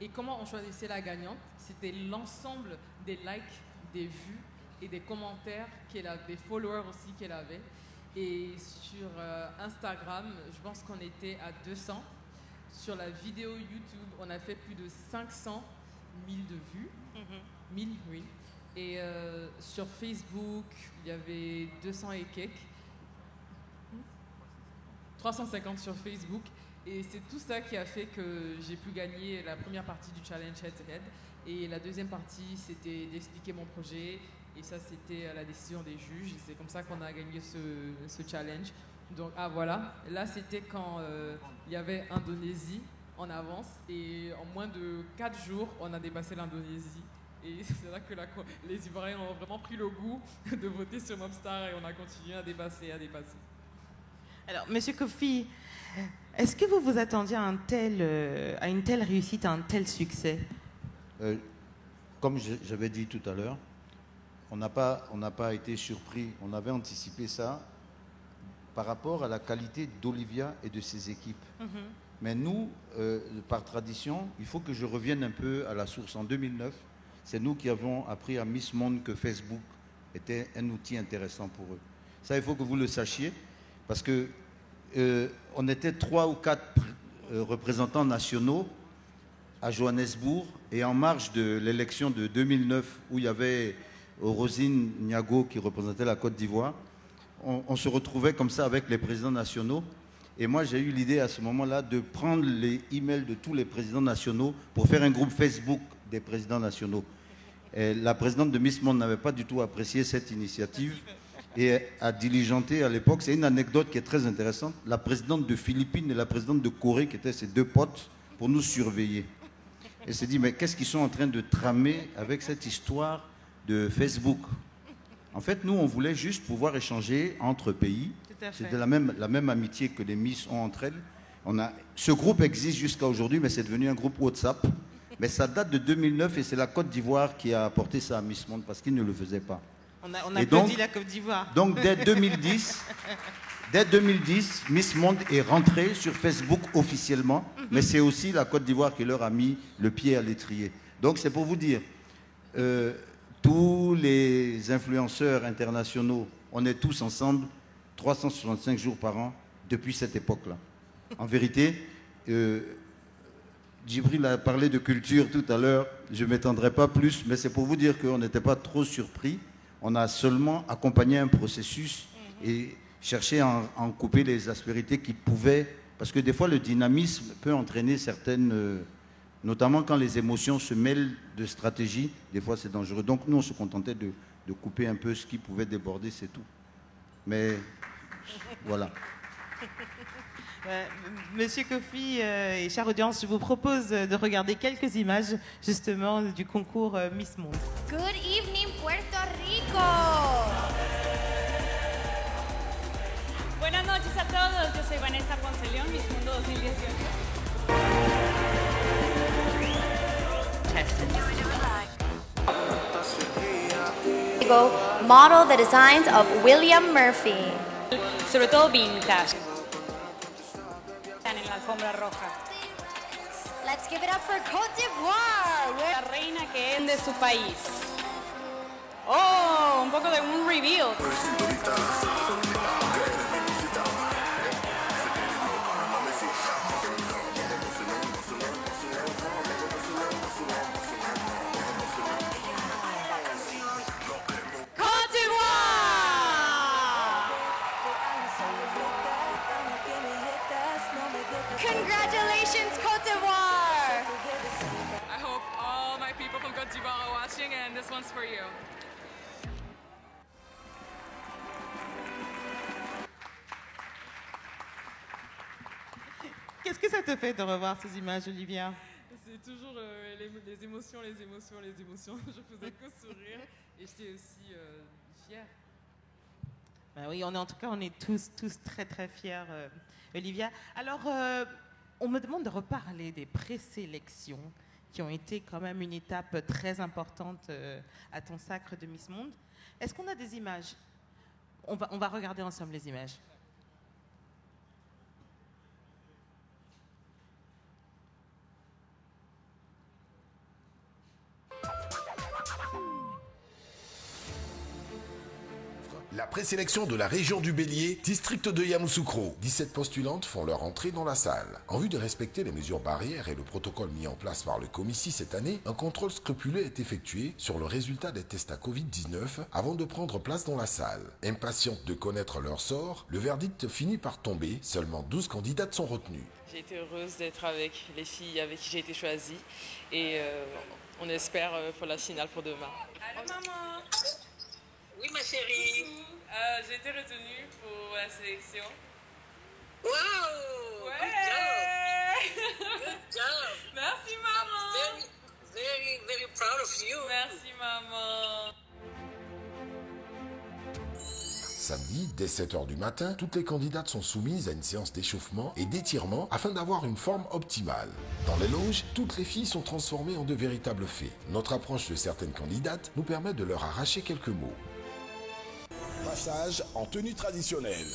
Et comment on choisissait la gagnante? C'était l'ensemble des likes, des vues et des commentaires qu'elle avait, des followers aussi qu'elle avait. Et sur Instagram, je pense qu'on était à 200. Sur la vidéo YouTube, on a fait plus de 500 000 de vues. 1000, oui. Et sur Facebook, il y avait 200 et quelques. 350 sur Facebook. Et c'est tout ça qui a fait que j'ai pu gagner la première partie du challenge head-to-head. Et la deuxième partie, c'était d'expliquer mon projet. Et ça, c'était la décision des juges. C'est comme ça qu'on a gagné ce challenge. Donc, voilà. Là, c'était quand il y avait Indonésie en avance. Et en moins de 4 jours, on a dépassé l'Indonésie. Et c'est là que les Ivoiriens ont vraiment pris le goût de voter sur Mobstar et on a continué à dépasser. Alors, Monsieur Kofi, est-ce que vous vous attendiez à une telle réussite, à un tel succès? Comme j'avais dit tout à l'heure, on n'a pas été surpris. On avait anticipé ça par rapport à la qualité d'Olivia et de ses équipes. Mais nous, par tradition, il faut que je revienne un peu à la source. En 2009, c'est nous qui avons appris à Miss Monde que Facebook était un outil intéressant pour eux. Ça, il faut que vous le sachiez, parce que on était 3 ou 4 représentants nationaux à Johannesburg, et en marge de l'élection de 2009, où il y avait Rosine Niago qui représentait la Côte d'Ivoire, on se retrouvait comme ça avec les présidents nationaux. Et moi, j'ai eu l'idée à ce moment-là de prendre les emails de tous les présidents nationaux pour faire un groupe Facebook des présidents nationaux. Et la présidente de Miss Monde n'avait pas du tout apprécié cette initiative et a diligenté à l'époque. C'est une anecdote qui est très intéressante. La présidente de Philippines et la présidente de Corée, qui étaient ses 2 potes, pour nous surveiller. Elle s'est dit, mais qu'est-ce qu'ils sont en train de tramer avec cette histoire de Facebook? En fait, nous, on voulait juste pouvoir échanger entre pays. C'était la même amitié que les Miss ont entre elles. Ce groupe existe jusqu'à aujourd'hui, mais c'est devenu un groupe WhatsApp. Mais ça date de 2009 et c'est la Côte d'Ivoire qui a apporté ça à Miss Monde parce qu'ils ne le faisaient pas. On a applaudi la Côte d'Ivoire. Donc, dès 2010, Miss Monde est rentrée sur Facebook officiellement, mais c'est aussi la Côte d'Ivoire qui leur a mis le pied à l'étrier. Donc, c'est pour vous dire, tous les influenceurs internationaux, on est tous ensemble 365 jours par an depuis cette époque-là. En vérité, Djibril a parlé de culture tout à l'heure, je ne m'étendrai pas plus, mais c'est pour vous dire qu'on n'était pas trop surpris. On a seulement accompagné un processus et cherché à en couper les aspérités qui pouvaient, parce que des fois le dynamisme peut entraîner certaines, notamment quand les émotions se mêlent de stratégie, des fois c'est dangereux. Donc nous on se contentait de couper un peu ce qui pouvait déborder, c'est tout. Mais voilà. Monsieur Kofi et chère audience, je vous propose de regarder quelques images justement du concours Miss Monde. Good evening, Puerto Rico. Buenas noches a todos, yo soy Vanessa Ponce León, Miss Mundo 2018. Model the designs of William Murphy. Sobre todo vintage. En la alfombra roja. Let's give it up for Côte d'Ivoire. La reina que es de su país. Oh, un poco de un reveal. Congratulations, Côte d'Ivoire! I hope all my people from Côte d'Ivoire are watching, and this one's for you. Qu'est-ce que ça te fait de revoir ces images, Olivia? C'est toujours les émotions. Je faisais que sourire et j'étais aussi fière. Ben oui, en tout cas, on est tous très très fiers, Olivia. Alors, on me demande de reparler des présélections qui ont été quand même une étape très importante à ton sacre de Miss Monde. Est-ce qu'on a des images? On va regarder ensemble les images. La présélection de la région du Bélier, district de Yamoussoukro. 17 postulantes font leur entrée dans la salle. En vue de respecter les mesures barrières et le protocole mis en place par le Comici cette année, un contrôle scrupuleux est effectué sur le résultat des tests à Covid-19 avant de prendre place dans la salle. Impatientes de connaître leur sort, le verdict finit par tomber. Seulement 12 candidates sont retenues. J'ai été heureuse d'être avec les filles avec qui j'ai été choisie et on espère pour la finale pour demain. Allô, maman? Oui, ma chérie. J'ai été retenue pour la sélection Wow! Ouais. Good job! Merci, maman. I'm very, very proud of you. Merci, maman. Samedi, dès 7h du matin, toutes les candidates sont soumises à une séance d'échauffement et d'étirement afin d'avoir une forme optimale. Dans les loges, toutes les filles sont transformées en de véritables fées. Notre approche de certaines candidates nous permet de leur arracher quelques mots. Passage en tenue traditionnelle.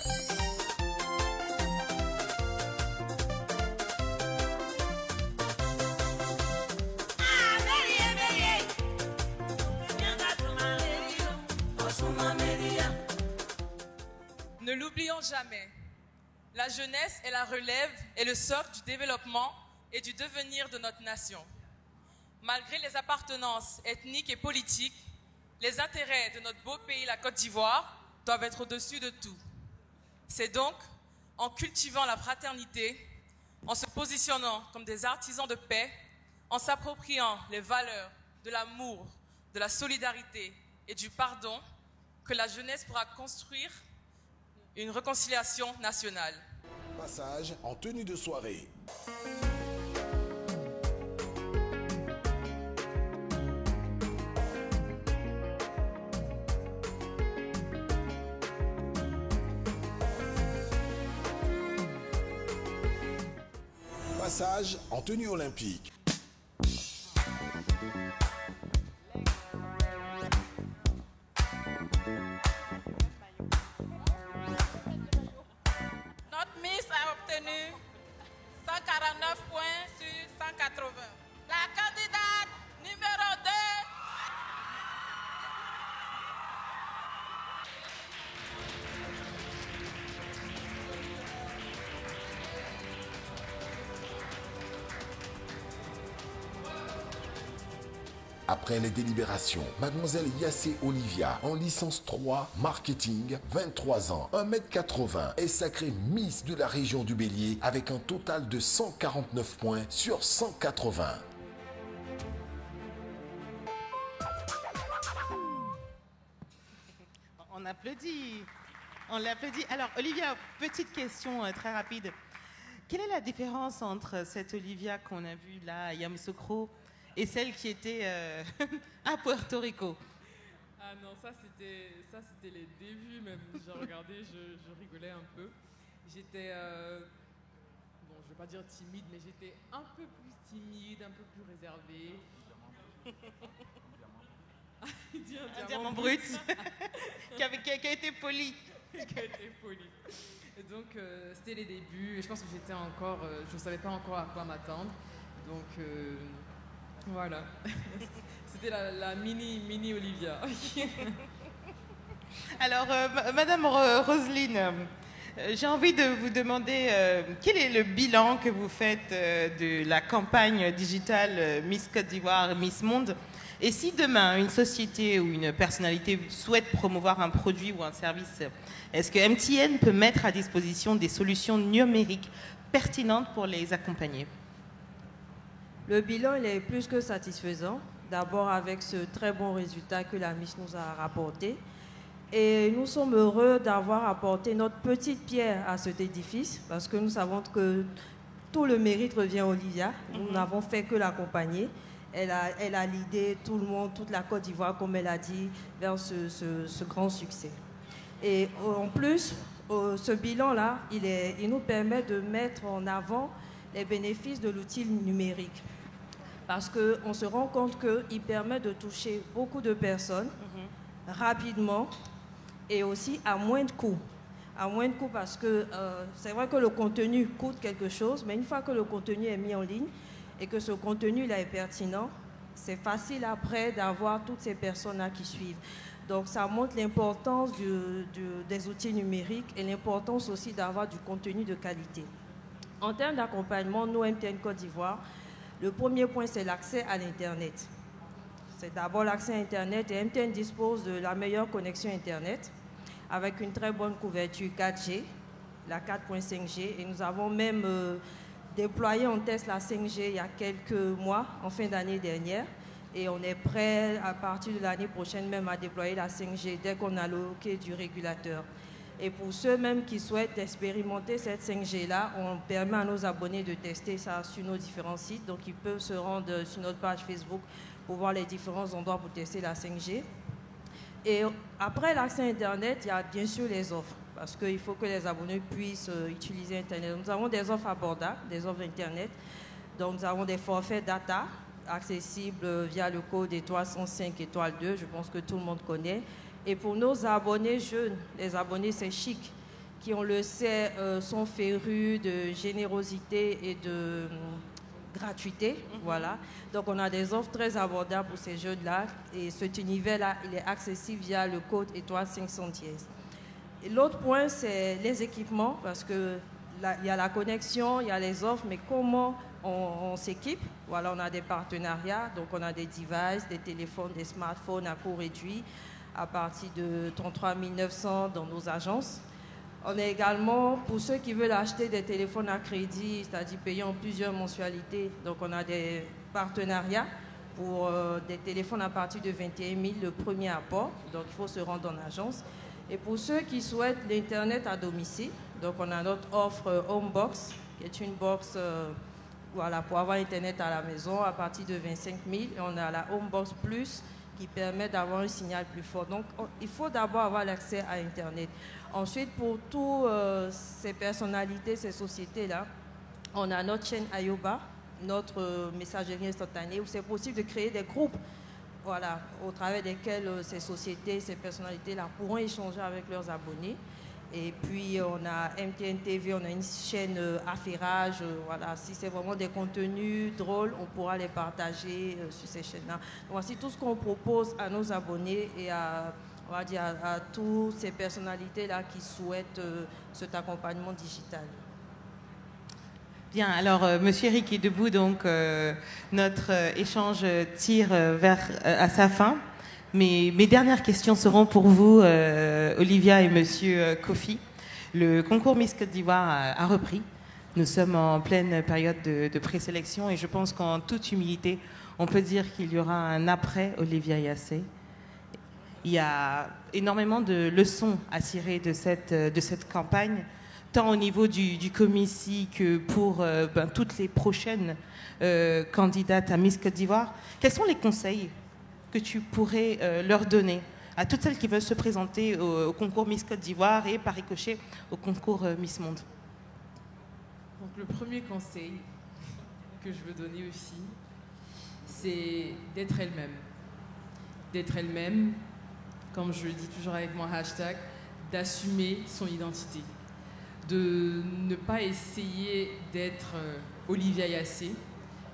Ne l'oublions jamais, la jeunesse est la relève et le socle du développement et du devenir de notre nation. Malgré les appartenances ethniques et politiques, les intérêts de notre beau pays, la Côte d'Ivoire, doivent être au-dessus de tout. C'est donc en cultivant la fraternité, en se positionnant comme des artisans de paix, en s'appropriant les valeurs de l'amour, de la solidarité et du pardon, que la jeunesse pourra construire une réconciliation nationale. Passage en tenue de soirée. Passage en tenue olympique. Notre Miss a obtenu 149 points sur 180. La candidate numéro 2. Après les délibérations, mademoiselle Yassé Olivia, en licence 3, marketing, 23 ans, 1m80, est sacrée Miss de la région du Bélier avec un total de 149 points sur 180. On applaudit. On l'applaudit. Alors, Olivia, petite question très rapide. Quelle est la différence entre cette Olivia qu'on a vue là à Yamoussoukro et celle qui était à Puerto Rico? Ah non, ça c'était les débuts même. J'ai regardé, je rigolais un peu. J'étais, bon, je vais pas dire timide, mais j'étais un peu plus timide, un peu plus réservée. Il dit un diamant brut qui a été poli. Qui a été poli. Et donc c'était les débuts. Et je pense que j'étais encore, je ne savais pas encore à quoi m'attendre. Donc voilà. C'était la mini Olivia. Alors, Madame Roselyne, j'ai envie de vous demander quel est le bilan que vous faites de la campagne digitale Miss Côte d'Ivoire, Miss Monde? Et si demain, une société ou une personnalité souhaite promouvoir un produit ou un service, est-ce que MTN peut mettre à disposition des solutions numériques pertinentes pour les accompagner? Le bilan, il est plus que satisfaisant. D'abord avec ce très bon résultat que la Miss nous a rapporté. Et nous sommes heureux d'avoir apporté notre petite pierre à cet édifice parce que nous savons que tout le mérite revient à Olivia. Nous n'avons fait que l'accompagner. Elle a l'idée, tout le monde, toute la Côte d'Ivoire, comme elle a dit, vers ce grand succès. Et en plus, ce bilan-là, il nous permet de mettre en avant les bénéfices de l'outil numérique. Parce qu'on se rend compte qu'il permet de toucher beaucoup de personnes rapidement et aussi à moins de coûts. À moins de coûts parce que c'est vrai que le contenu coûte quelque chose, mais une fois que le contenu est mis en ligne et que ce contenu-là est pertinent, c'est facile après d'avoir toutes ces personnes-là qui suivent. Donc ça montre l'importance des outils numériques et l'importance aussi d'avoir du contenu de qualité. En termes d'accompagnement, nous, MTN Côte d'Ivoire, le premier point, c'est l'accès à l'Internet. C'est d'abord l'accès à Internet et MTN dispose de la meilleure connexion Internet avec une très bonne couverture 4G, la 4.5G. Et nous avons même déployé en test la 5G il y a quelques mois, en fin d'année dernière. Et on est prêt à partir de l'année prochaine même à déployer la 5G dès qu'on a le OK du régulateur. Et pour ceux même qui souhaitent expérimenter cette 5G-là, on permet à nos abonnés de tester ça sur nos différents sites. Donc, ils peuvent se rendre sur notre page Facebook pour voir les différents endroits pour tester la 5G. Et après l'accès Internet, il y a bien sûr les offres, parce qu'il faut que les abonnés puissent utiliser Internet. Nous avons des offres abordables, des offres Internet. Donc, nous avons des forfaits data accessibles via le code étoile 105 étoile 2, je pense que tout le monde connaît. Et pour nos abonnés jeunes, les abonnés c'est chic, qui on le sait sont férus de générosité et de gratuité, voilà. Donc on a des offres très abordables pour ces jeunes-là et cet univers-là, il est accessible via le code étoile 510. Et l'autre point, c'est les équipements, parce que il y a la connexion, il y a les offres, mais comment on s'équipe? Voilà, on a des partenariats, donc on a des devices, des téléphones, des smartphones à coût réduit, à partir de 33 900 dans nos agences. On est également, pour ceux qui veulent acheter des téléphones à crédit, c'est-à-dire payer en plusieurs mensualités, donc on a des partenariats pour des téléphones à partir de 21 000, le premier apport, donc il faut se rendre en agence. Et pour ceux qui souhaitent l'Internet à domicile, donc on a notre offre Homebox, qui est une box voilà, pour avoir Internet à la maison à partir de 25 000. Et on a la Homebox Plus, qui permet d'avoir un signal plus fort. Donc, il faut d'abord avoir l'accès à Internet. Ensuite, pour toutes ces personnalités, ces sociétés-là, on a notre chaîne Ayoba, notre messagerie instantanée, où c'est possible de créer des groupes, voilà, au travers desquels ces sociétés, ces personnalités-là pourront échanger avec leurs abonnés. Et puis, on a MTN TV, on a une chaîne affairage. Voilà, si c'est vraiment des contenus drôles, on pourra les partager sur ces chaînes-là. Voici tout ce qu'on propose à nos abonnés et on va dire à toutes ces personnalités-là qui souhaitent cet accompagnement digital. Bien, alors Monsieur Eric est debout, donc notre échange tire à sa fin. Mes dernières questions seront pour vous, Olivia et Monsieur Kofi. Le concours Miss Côte d'Ivoire a repris. Nous sommes en pleine période de présélection et je pense qu'en toute humilité, on peut dire qu'il y aura un après Olivia Yassé. Il y a énormément de leçons à tirer de cette campagne, tant au niveau du Comici que pour toutes les prochaines candidates à Miss Côte d'Ivoire. Quels sont les conseils que tu pourrais leur donner à toutes celles qui veulent se présenter au concours Miss Côte d'Ivoire et par ricochet au concours Miss Monde? Donc le premier conseil que je veux donner aussi, c'est d'être elle-même. D'être elle-même, comme je le dis toujours avec mon hashtag, d'assumer son identité. De ne pas essayer d'être Olivia Yassé,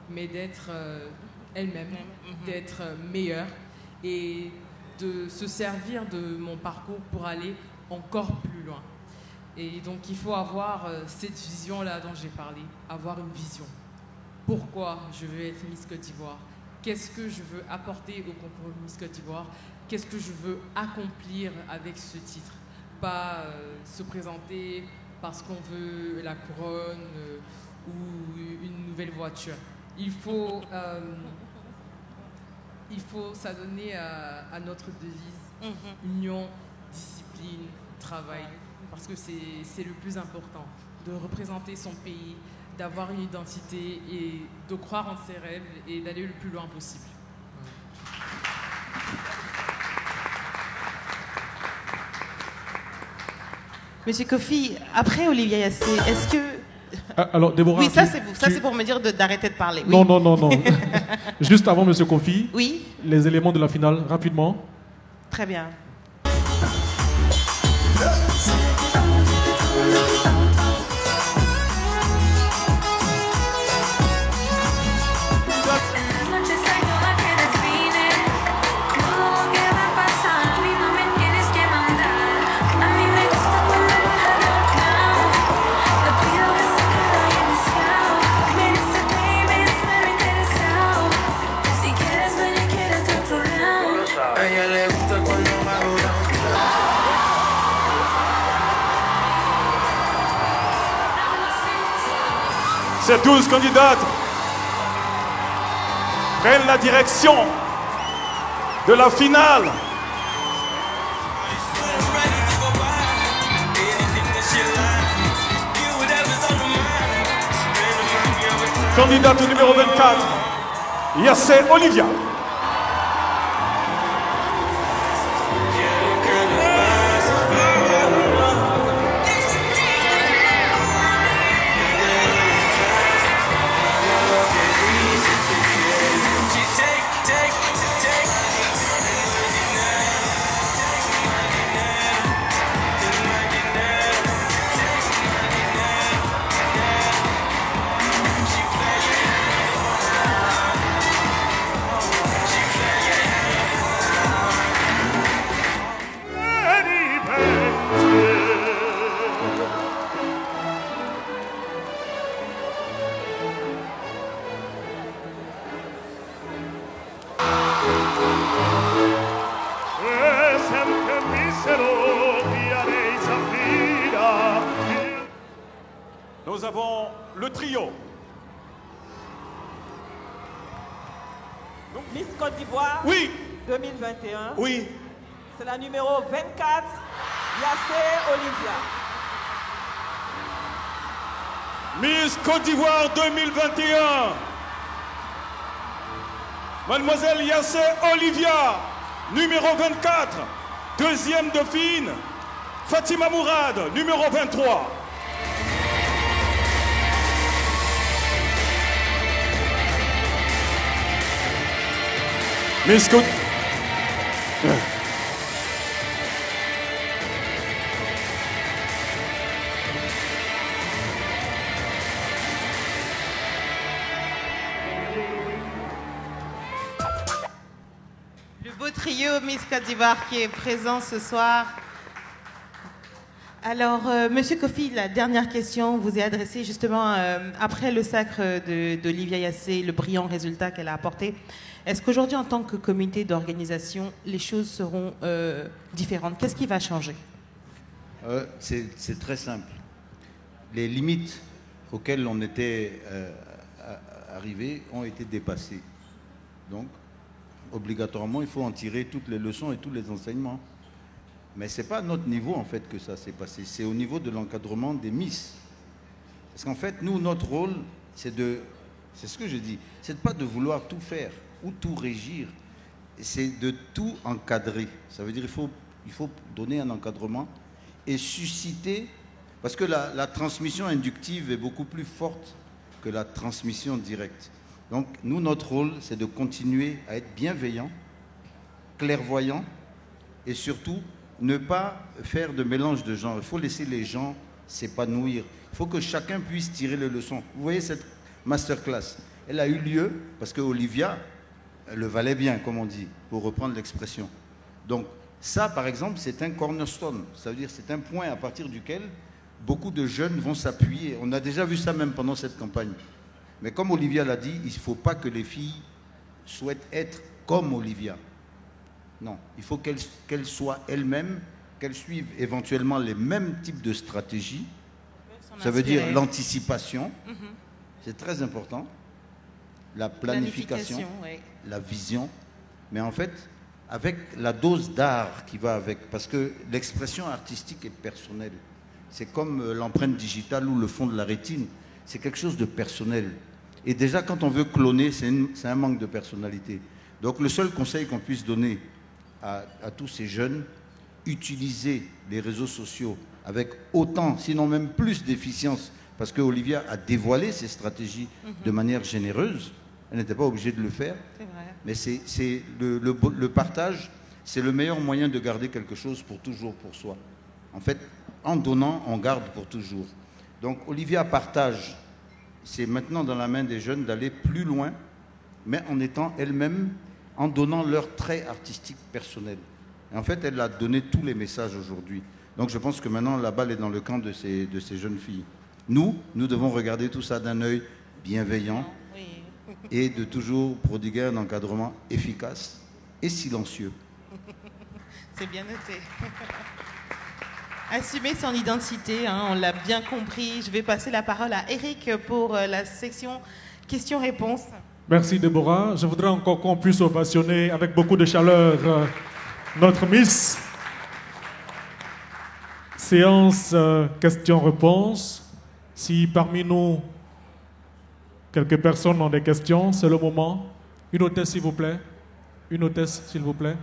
mais d'être elle-même, d'être meilleure et de se servir de mon parcours pour aller encore plus loin. Et donc il faut avoir cette vision-là dont j'ai parlé, avoir une vision. Pourquoi je veux être Miss Côte d'Ivoire? Qu'est-ce que je veux apporter au concours Miss Côte d'Ivoire? Qu'est-ce que je veux accomplir avec ce titre? Pas se présenter parce qu'on veut la couronne ou une nouvelle voiture. Il faut s'adonner à notre devise, union, discipline, travail, parce que c'est le plus important, de représenter son pays, d'avoir une identité et de croire en ses rêves et d'aller le plus loin possible. Monsieur Kofi, après Olivia Yassé, est-ce que... Alors, Déborah... Oui, ça c'est pour me dire d'arrêter de parler. Oui. Non. Juste avant, Monsieur Kofi, oui. Les éléments de la finale, rapidement. Très bien. Ces 12 candidates prennent la direction de la finale. Candidate numéro 24, Yassé Olivia. Nous avons le trio. Miss Côte d'Ivoire Oui. 2021. Oui. C'est la numéro 24, Yassé Olivia. Miss Côte d'Ivoire 2021. Mademoiselle Yassé Olivia, numéro 24. Deuxième dauphine, Fatima Mourad, numéro 23. Miss Côte... Le beau trio Miss Côte d'Ivoire qui est présent ce soir. Alors, Monsieur Kofi, la dernière question vous est adressée justement après le sacre d'Olivia Yassé, le brillant résultat qu'elle a apporté. Est-ce qu'aujourd'hui, en tant que comité d'organisation, les choses seront différentes? Qu'est-ce qui va changer? C'est très simple. Les limites auxquelles on était arrivé ont été dépassées. Donc, obligatoirement, il faut en tirer toutes les leçons et tous les enseignements. Mais ce n'est pas à notre niveau, en fait, que ça s'est passé. C'est au niveau de l'encadrement des Miss. Parce qu'en fait, nous, notre rôle, c'est ce que je dis, c'est pas de vouloir tout faire ou tout régir. C'est de tout encadrer. Ça veut dire qu'il faut donner un encadrement et susciter... Parce que la transmission inductive est beaucoup plus forte que la transmission directe. Donc, nous, notre rôle, c'est de continuer à être bienveillant, clairvoyant et surtout ne pas faire de mélange de genres. Il faut laisser les gens s'épanouir. Il faut que chacun puisse tirer les leçons. Vous voyez cette masterclass, elle a eu lieu parce que Olivia le valait bien, comme on dit, pour reprendre l'expression. Donc, ça, par exemple, c'est un cornerstone. Ça veut dire c'est un point à partir duquel beaucoup de jeunes vont s'appuyer. On a déjà vu ça même pendant cette campagne. Mais comme Olivia l'a dit, il ne faut pas que les filles souhaitent être comme Olivia. Non, il faut qu'elles soient elles-mêmes, qu'elles suivent éventuellement les mêmes types de stratégies. Ça veut dire l'anticipation, c'est très important, la planification, ouais. La vision, mais en fait, avec la dose d'art qui va avec, parce que l'expression artistique est personnelle. C'est comme l'empreinte digitale ou le fond de la rétine, c'est quelque chose de personnel. Et déjà, quand on veut cloner, c'est un manque de personnalité. Donc, le seul conseil qu'on puisse donner à tous ces jeunes, utilisez les réseaux sociaux avec autant, sinon même plus d'efficience, parce que Olivia a dévoilé ses stratégies de manière généreuse. Elle n'était pas obligée de le faire. C'est vrai. Mais c'est le partage, c'est le meilleur moyen de garder quelque chose pour toujours pour soi. En fait, en donnant, on garde pour toujours. Donc, Olivia partage. C'est maintenant dans la main des jeunes d'aller plus loin, mais en étant elle-même, en donnant leurs traits artistiques personnels. Et en fait, elle a donné tous les messages aujourd'hui. Donc je pense que maintenant, la balle est dans le camp de ces jeunes filles. Nous devons regarder tout ça d'un œil bienveillant et de toujours prodiguer un encadrement efficace et silencieux. C'est bien noté. Assumer son identité, hein, on l'a bien compris. Je vais passer la parole à Eric pour la section questions-réponses. Merci Déborah. Je voudrais encore qu'on puisse ovationner avec beaucoup de chaleur notre Miss. Séance questions-réponses. Si parmi nous, Quelques personnes ont des questions, c'est le moment. Une hôtesse, s'il vous plaît. Une hôtesse, s'il vous plaît.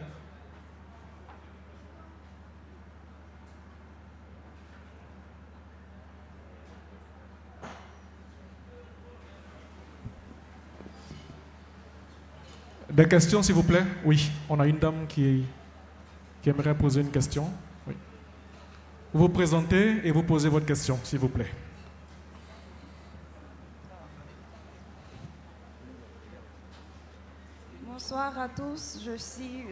Des questions, s'il vous plaît? Oui, on a une dame qui aimerait poser une question. Oui. Vous vous présentez et vous posez votre question, s'il vous plaît. Bonsoir à tous, je suis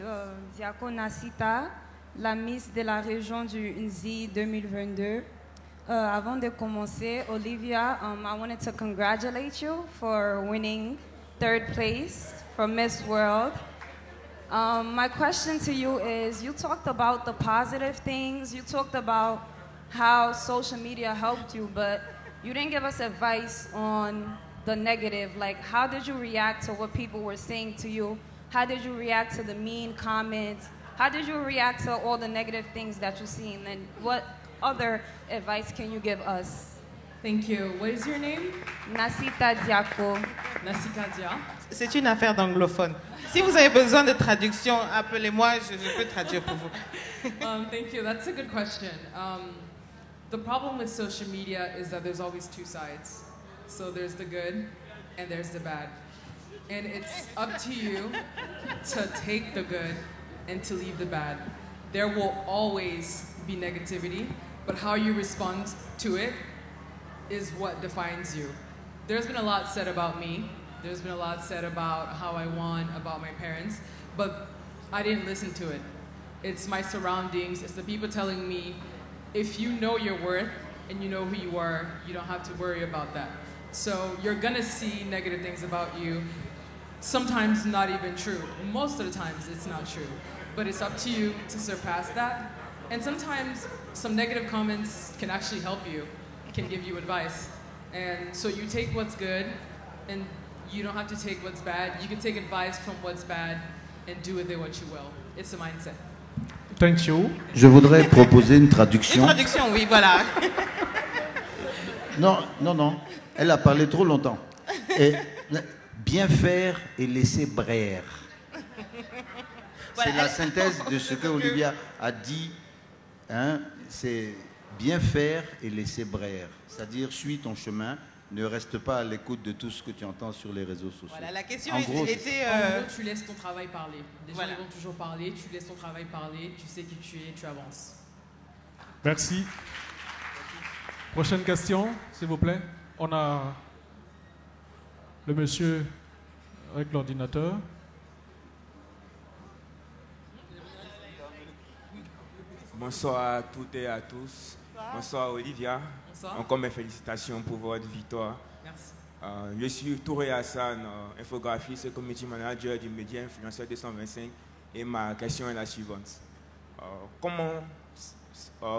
Diako Nasita, la Miss de la région du Nzi 2022. Avant de commencer, Olivia, I wanted to congratulate you for winning 3rd place from Miss World. My question to you is, you talked about the positive things, you talked about how social media helped you, but you didn't give us advice on the negative. Like, how did you react to what people were saying to you? How did you react to the mean comments? How did you react to all the negative things that you've seen? And what other advice can you give us? Thank you. What is your name? Nasita Diako. Nasita Dia. C'est une affaire d'anglophone. Si vous avez besoin de traduction, appelez-moi, je peux traduire pour vous. Thank you. That's a good question. The problem with social media is that there's always two sides. So there's the good and there's the bad. And it's up to you to take the good and to leave the bad. There will always be negativity, but how you respond to it is what defines you. There's been a lot said about me. There's been a lot said about how I won, about my parents, but I didn't listen to it. It's my surroundings, it's the people telling me, if you know your worth and you know who you are, you don't have to worry about that. So you're gonna see negative things about you, sometimes not even true. Most of the times it's not true, but it's up to you to surpass that. And sometimes some negative comments can actually help you, can give you advice. And so you take what's good and you don't have to take what's bad. You can take advice from what's bad and do with it what you will. It's a mindset. Thank you. Je voudrais proposer une traduction. Une traduction, oui, voilà. Non. Elle a parlé trop longtemps. Et bien faire et laisser braire. Voilà, c'est la synthèse de ce que Olivia a dit. Hein, c'est bien faire et laisser braire. C'est-à-dire, suis ton chemin. Ne reste pas à l'écoute de tout ce que tu entends sur les réseaux sociaux. Voilà, la question en était... gros, tu laisses ton travail parler. Les gens vont toujours parler, tu laisses ton travail parler, tu sais qui tu es, tu avances. Merci. Prochaine question, s'il vous plaît. On a le monsieur avec l'ordinateur. Bonsoir à toutes et à tous. Bonsoir Olivia. Bonsoir. Encore mes félicitations pour votre victoire. Merci. Je suis Touré Hassan, infographiste et community manager du média Influenceur 225 et ma question est la suivante. Comment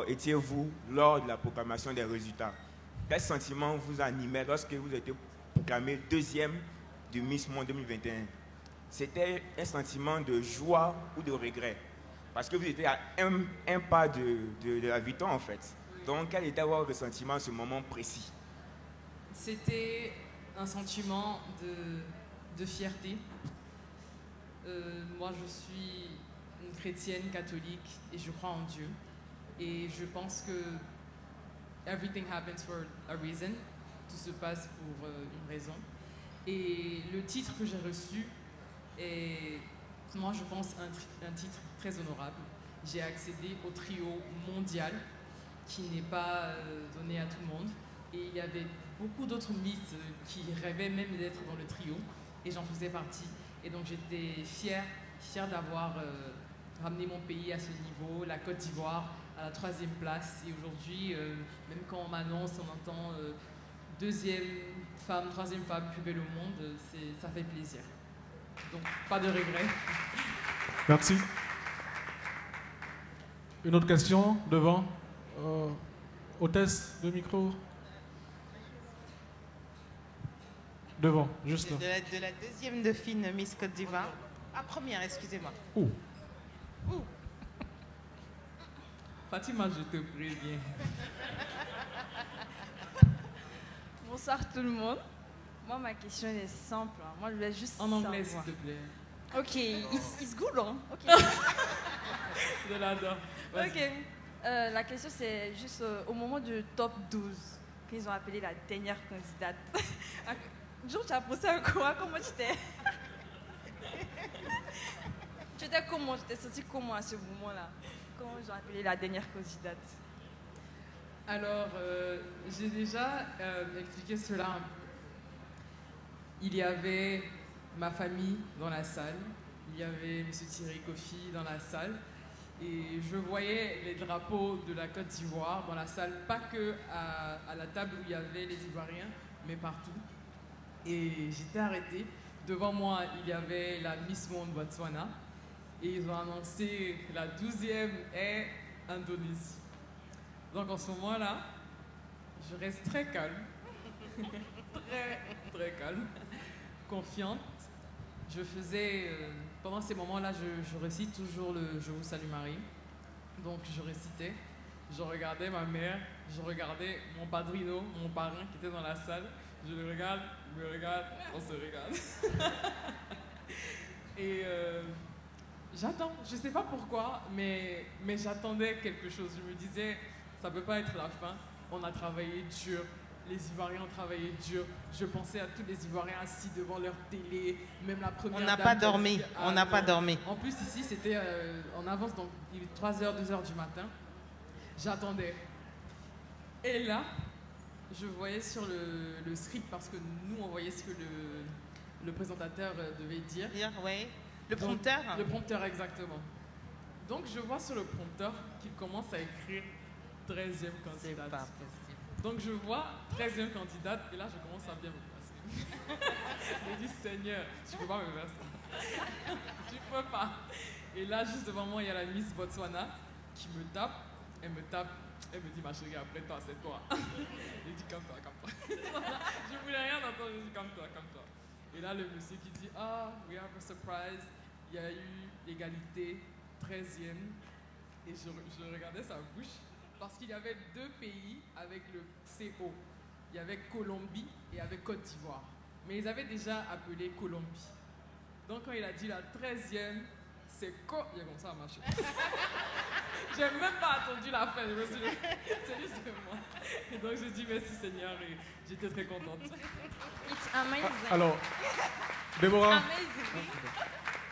étiez-vous lors de la proclamation des résultats? Quel sentiment vous animait lorsque vous étiez proclamé 2e du Miss Monde 2021? C'était un sentiment de joie ou de regret? Parce que vous étiez à un pas de la victoire en fait. Donc, quel était votre ressentiment à ce moment précis? C'était un sentiment de fierté. Moi, je suis une chrétienne catholique et je crois en Dieu. Et je pense que everything happens for a reason. Tout se passe pour une raison. Et le titre que j'ai reçu est, moi, je pense, un titre très honorable. J'ai accédé au trio mondial qui n'est pas donné à tout le monde. Et il y avait beaucoup d'autres Miss qui rêvaient même d'être dans le trio. Et j'en faisais partie. Et donc j'étais fière d'avoir ramené mon pays à ce niveau, la Côte d'Ivoire à la 3e place. Et aujourd'hui, même quand on m'annonce, on entend 2e femme, 3e femme plus belle au monde, ça fait plaisir. Donc pas de regret. Merci. Une autre question devant. Hôtesse de micro. Devant, juste là. De la 2e dauphine Miss Côte d'Ivoire. Ah, première, excusez-moi. Ouh. Fatima, je te préviens. Bonsoir tout le monde. Moi, ma question est simple. Moi, je voulais juste en anglais, s'il savoir. te plaît. Ok, it's good, hein? Ok. Je l'adore. Ok. La question, c'est juste au moment du top 12, qu'ils ont appelé la dernière candidate. Jour, tu as pensé à quoi? Comment tu t'es... Tu étais comment? Tu t'es senti comment à ce moment-là? Comment ils ont appelé la dernière candidate? Alors, j'ai déjà expliqué cela un peu. Il y avait ma famille dans la salle, il y avait M. Thierry Kofi dans la salle, et je voyais les drapeaux de la Côte d'Ivoire dans la salle, pas que à la table où il y avait les Ivoiriens, mais partout. Et j'étais arrêtée. Devant moi, il y avait la Miss Monde Botswana, et ils ont annoncé que la 12e est Indonésie. Donc en ce moment-là, je reste très calme, très calme, confiante. Je faisais, pendant ces moments-là, je récite toujours le Je vous salue Marie. Donc je récitais, je regardais ma mère, je regardais mon padrino, mon parrain qui était dans la salle. Je le regarde, il me regarde, on se regarde. Et j'attends, je ne sais pas pourquoi, mais j'attendais quelque chose. Je me disais, ça ne peut pas être la fin. On a travaillé dur, les Ivoiriens ont travaillé dur. Je pensais à tous les Ivoiriens assis devant leur télé, même la première. On n'a pas dormi, on n'a pas dormi. En plus, ici, c'était en avance, donc il est 3h, 2h du matin. J'attendais. Et là, je voyais sur le script, parce que nous, on voyait ce que le présentateur devait dire. Oui. Le prompteur? Donc, le prompteur, exactement. Donc, je vois sur le prompteur qu'il commence à écrire 13e candidate. C'est pas possible. Donc, je vois 13e candidate, et là, je commence à bien me passer. Je me dis, Seigneur, tu peux pas me faire ça. Tu peux pas. Et là, juste devant moi, il y a la Miss Botswana qui me tape. Elle me tape. Elle me dit, ma chérie, après toi, c'est toi. Je dis, calme-toi, calme-toi. Je voulais rien entendre, je dis, calme-toi, calme-toi. Et là, le monsieur qui dit, ah, we have a surprise. Il y a eu l'égalité, 13e. Et je regardais sa bouche, parce qu'il y avait deux pays avec le CO. Il y avait Colombie et avec Côte d'Ivoire. Mais ils avaient déjà appelé Colombie. Donc quand il a dit la 13e, c'est il y a comme ça à marcher. J'ai même pas attendu la fin, je me suis dit, c'est moi. Et donc j'ai dit merci Seigneur et j'étais très contente. It's amazing. Alors, Déborah. Amazing.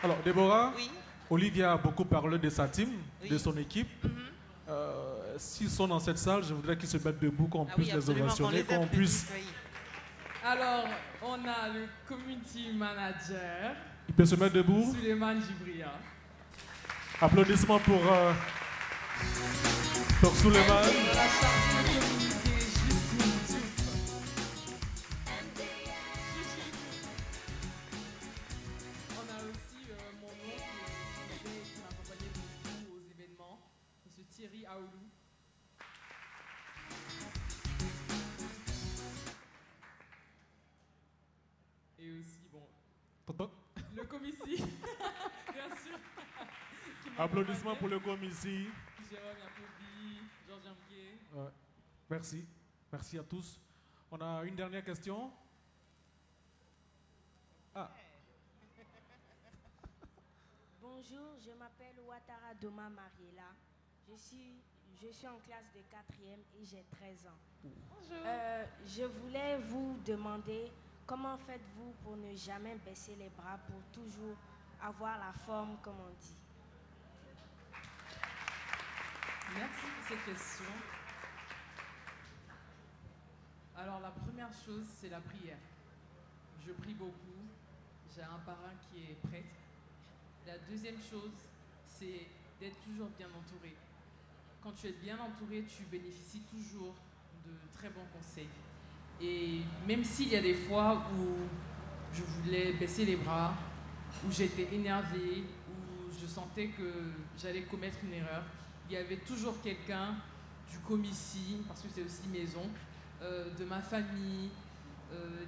Alors, Déborah, oui. Olivia a beaucoup parlé de sa team, de son équipe. S'ils sont dans cette salle, je voudrais qu'ils se mettent debout, qu'on puisse les ovationner, qu'on puisse... Alors, on a le community manager. Il peut se mettre debout. Suleiman Djibria. Applaudissements pour Suleiman. On a aussi mon oncle qui m'accompagnait beaucoup aux événements, M. Thierry Aoulou. Et aussi, bon, le commissi, bien sûr. Applaudissements pour le commissi. Jérôme Yacobi, Georges Ambier. Merci. Merci à tous. On a une dernière question. Ah. Bonjour, je m'appelle Ouattara Doma Mariela. Je suis en classe de 4e et j'ai 13 ans. Bonjour. Je voulais vous demander comment faites-vous pour ne jamais baisser les bras, pour toujours avoir la forme, comme on dit? Merci pour cette question. Alors la première chose, c'est la prière. Je prie beaucoup. J'ai un parrain qui est prêtre. La deuxième chose, c'est d'être toujours bien entouré. Quand tu es bien entouré, tu bénéficies toujours de très bons conseils. Et même s'il y a des fois où je voulais baisser les bras, où j'étais énervée, où je sentais que j'allais commettre une erreur, il y avait toujours quelqu'un du comici, parce que c'est aussi mes oncles, de ma famille,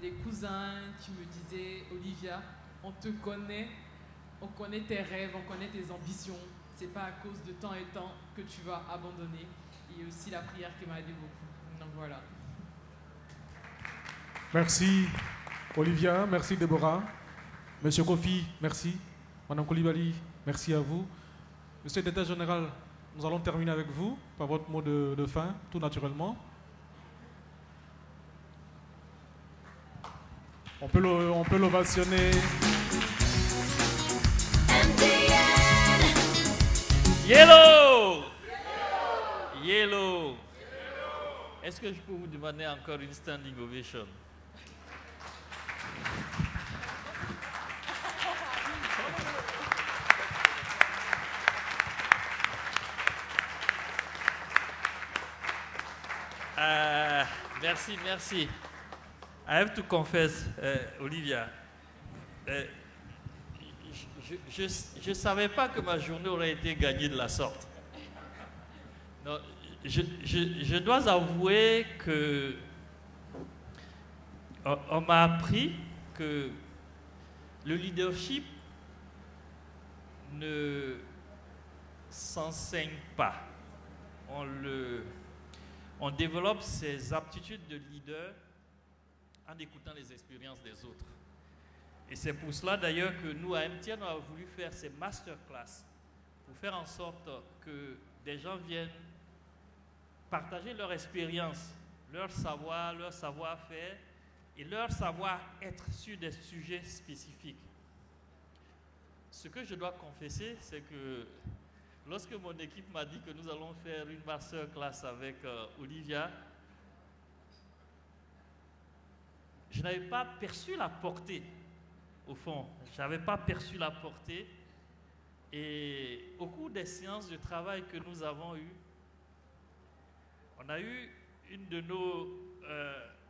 des cousins qui me disaient « Olivia, on te connaît, on connaît tes rêves, on connaît tes ambitions. C'est pas à cause de temps et temps que tu vas abandonner. » Et aussi la prière qui m'a aidé beaucoup. Donc voilà. Merci. Olivia, merci Déborah. Monsieur Kofi, merci. Madame Coulibaly, merci à vous. Monsieur le Directeur Général, nous allons terminer avec vous par votre mot de fin, tout naturellement. On peut l'ovationner. Yellow! Yellow! Est-ce que je peux vous demander encore une standing ovation? Merci, merci. I have to confess, Olivia, je ne savais pas que ma journée aurait été gagnée de la sorte. Non, je dois avouer que on m'a appris que le leadership ne s'enseigne pas. On développe ses aptitudes de leader en écoutant les expériences des autres. Et c'est pour cela d'ailleurs que nous, à MTN, on a voulu faire ces masterclass pour faire en sorte que des gens viennent partager leur expérience, leur savoir, leur savoir-faire et leur savoir-être sur des sujets spécifiques. Ce que je dois confesser, c'est que lorsque mon équipe m'a dit que nous allons faire une masterclass avec Olivia, je n'avais pas perçu la portée, au fond. Je n'avais pas perçu la portée. Et au cours des séances de travail que nous avons eues, on a eu une de nos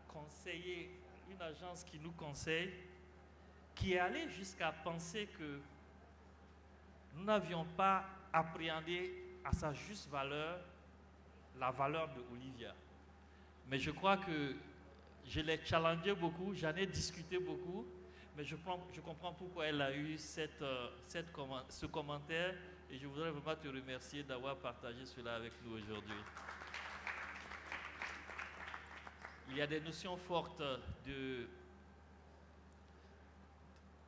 conseillers, une agence qui nous conseille, qui est allée jusqu'à penser que nous n'avions pas appréhendé à sa juste valeur la valeur de Olivia. Mais je crois que je l'ai challengé beaucoup, j'en ai discuté beaucoup, mais je comprends pourquoi elle a eu ce commentaire et je voudrais vraiment te remercier d'avoir partagé cela avec nous aujourd'hui. Il y a des notions fortes de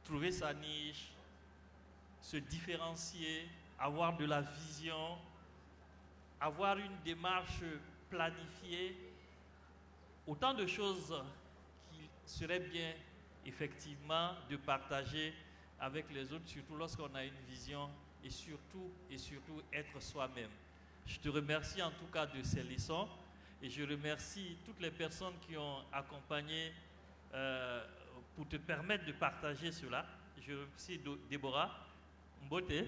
trouver sa niche, se différencier, avoir de la vision, avoir une démarche planifiée, autant de choses qu'il serait bien effectivement de partager avec les autres, surtout lorsqu'on a une vision et surtout être soi-même. Je te remercie en tout cas de ces leçons et je remercie toutes les personnes qui ont accompagné pour te permettre de partager cela. Je remercie Déborah Mbote.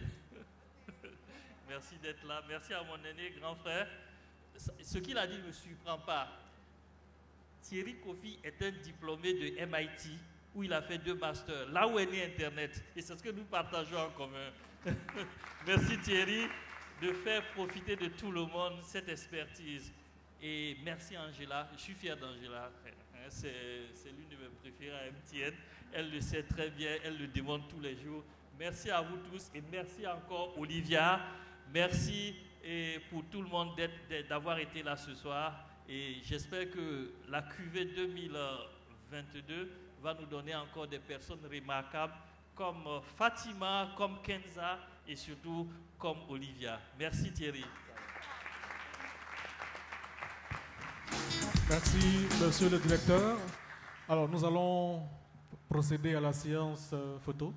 Merci d'être là. Merci à mon aîné, grand frère. Ce qu'il a dit ne me surprend pas. Thierry Kofi est un diplômé de MIT où il a fait 2 masters, là où est né Internet. Et c'est ce que nous partageons en commun. Merci Thierry de faire profiter de tout le monde cette expertise. Et merci Angela. Je suis fier d'Angela. C'est l'une de mes préférées à MTN. Elle le sait très bien, elle le demande tous les jours. Merci à vous tous et merci encore Olivia. Merci pour tout le monde d'avoir été là ce soir. Et j'espère que la QV 2022 va nous donner encore des personnes remarquables comme Fatima, comme Kenza et surtout comme Olivia. Merci Thierry. Merci, monsieur le directeur. Alors, nous allons procéder à la séance photo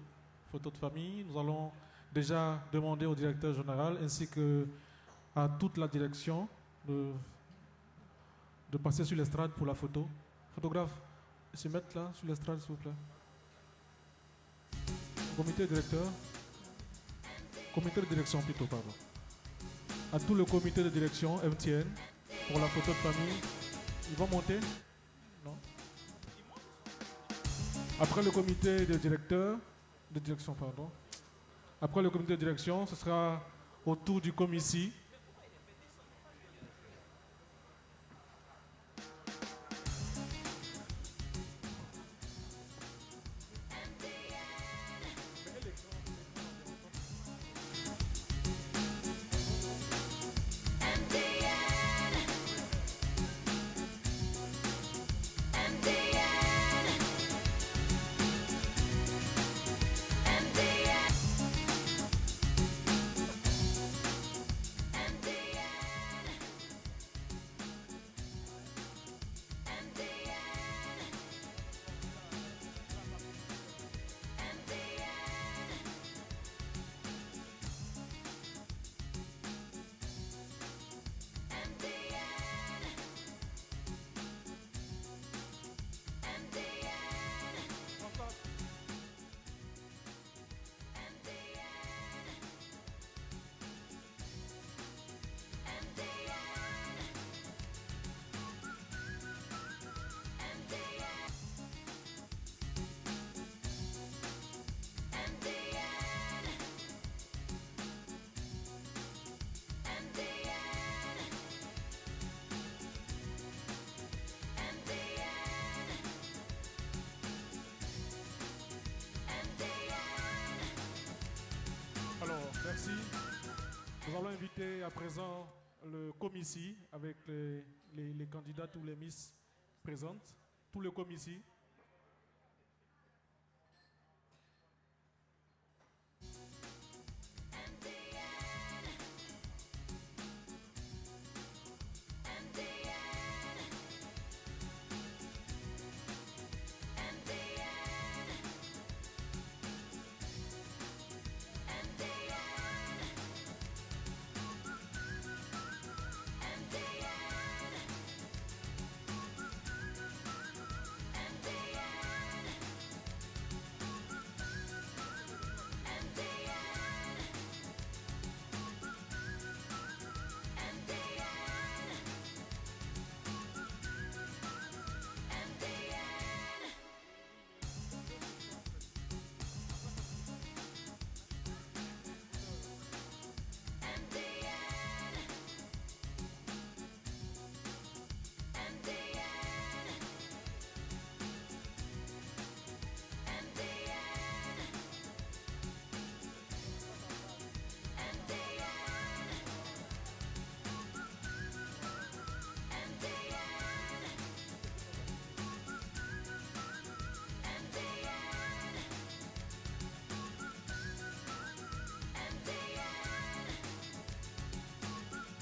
de famille. Nous allons déjà demander au directeur général ainsi qu'à toute la direction de passer sur l'estrade pour la photo. Photographe, se mettre là sur l'estrade, s'il vous plaît. Comité directeur. Comité de direction plutôt, pardon. À tout le comité de direction MTN pour la photo de famille. Ils vont monter? Non. Après le comité de direction, pardon. Après le comité de direction, ce sera au tour du commissaire. présent le commissaire avec les candidats, tous les Miss présentes, tout le commissaire.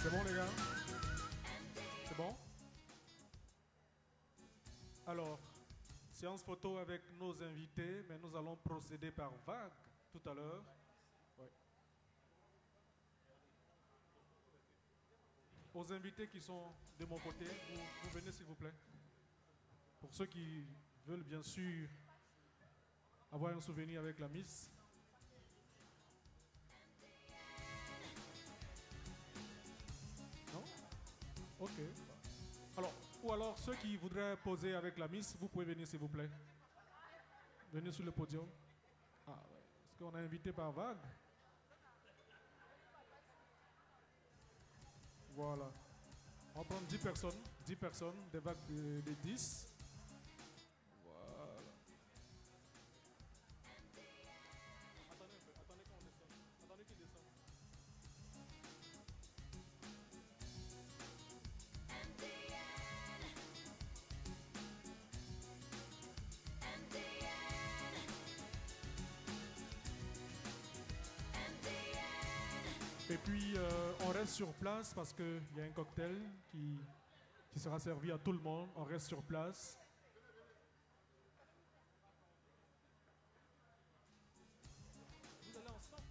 C'est bon les gars? C'est bon? Alors, séance photo avec nos invités, mais nous allons procéder par vague tout à l'heure. Ouais. Aux invités qui sont de mon côté, vous venez s'il vous plaît. Pour ceux qui veulent bien sûr avoir un souvenir avec la Miss. Non? Ok. Alors, ou alors ceux qui voudraient poser avec la Miss, vous pouvez venir s'il vous plaît. Venez sur le podium. Ah ouais. Est-ce qu'on a invité par vague? Voilà. On va prendre 10 personnes, des vagues de 10. Voilà. Attendez un peu, attendez qu'on descende. Attendez qu'il descende. Et puis, on reste sur place parce qu'il y a un cocktail qui sera servi à tout le monde. On reste sur place. Vous allez ensemble?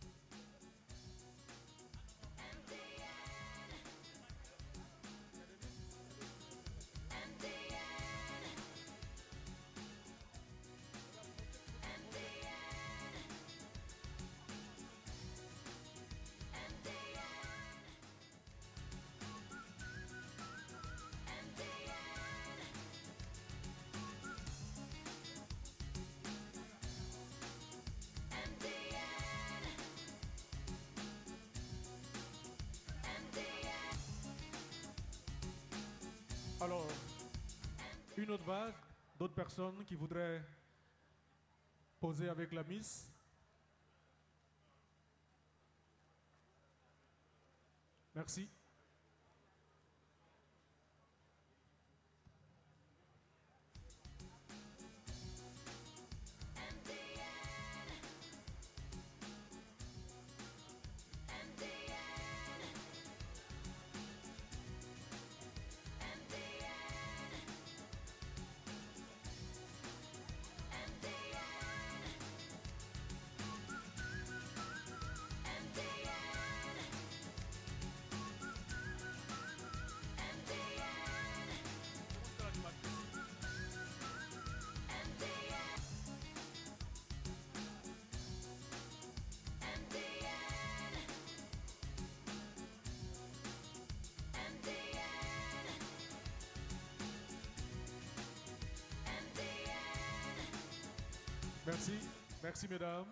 Alors, une autre vague, d'autres personnes qui voudraient poser avec la Miss. Merci. Merci, merci mesdames.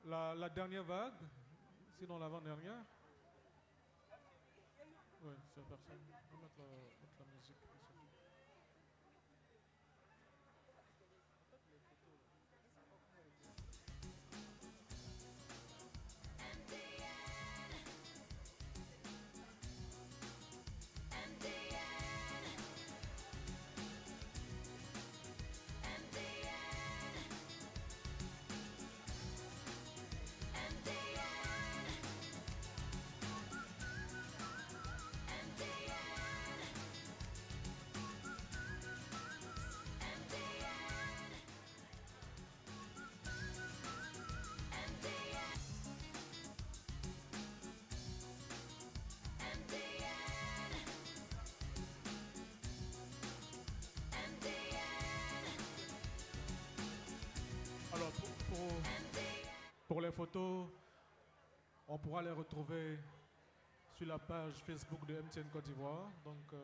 La dernière vague, sinon l'avant-dernière. Oui, c'est personne. On va mettre la musique. les photos, on pourra les retrouver sur la page Facebook de MTN Côte d'Ivoire. Donc,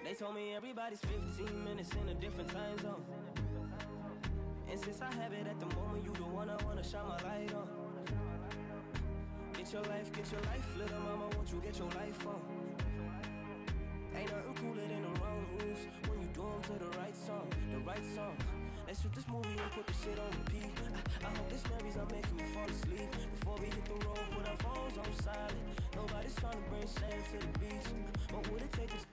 They told me everybody's 15 minutes in a different time zone. And since I have it at the moment, you the one I wanna shine my light on. Get your life, little mama, won't you get your life on? Ain't nothing cooler than the wrong moves when you do them to the right song, Let's shoot this movie and put the shit on repeat. I hope this memories are making me fall asleep. Before we hit the road, put our phones on silent. Nobody's trying to bring sand to the beach. What would it take to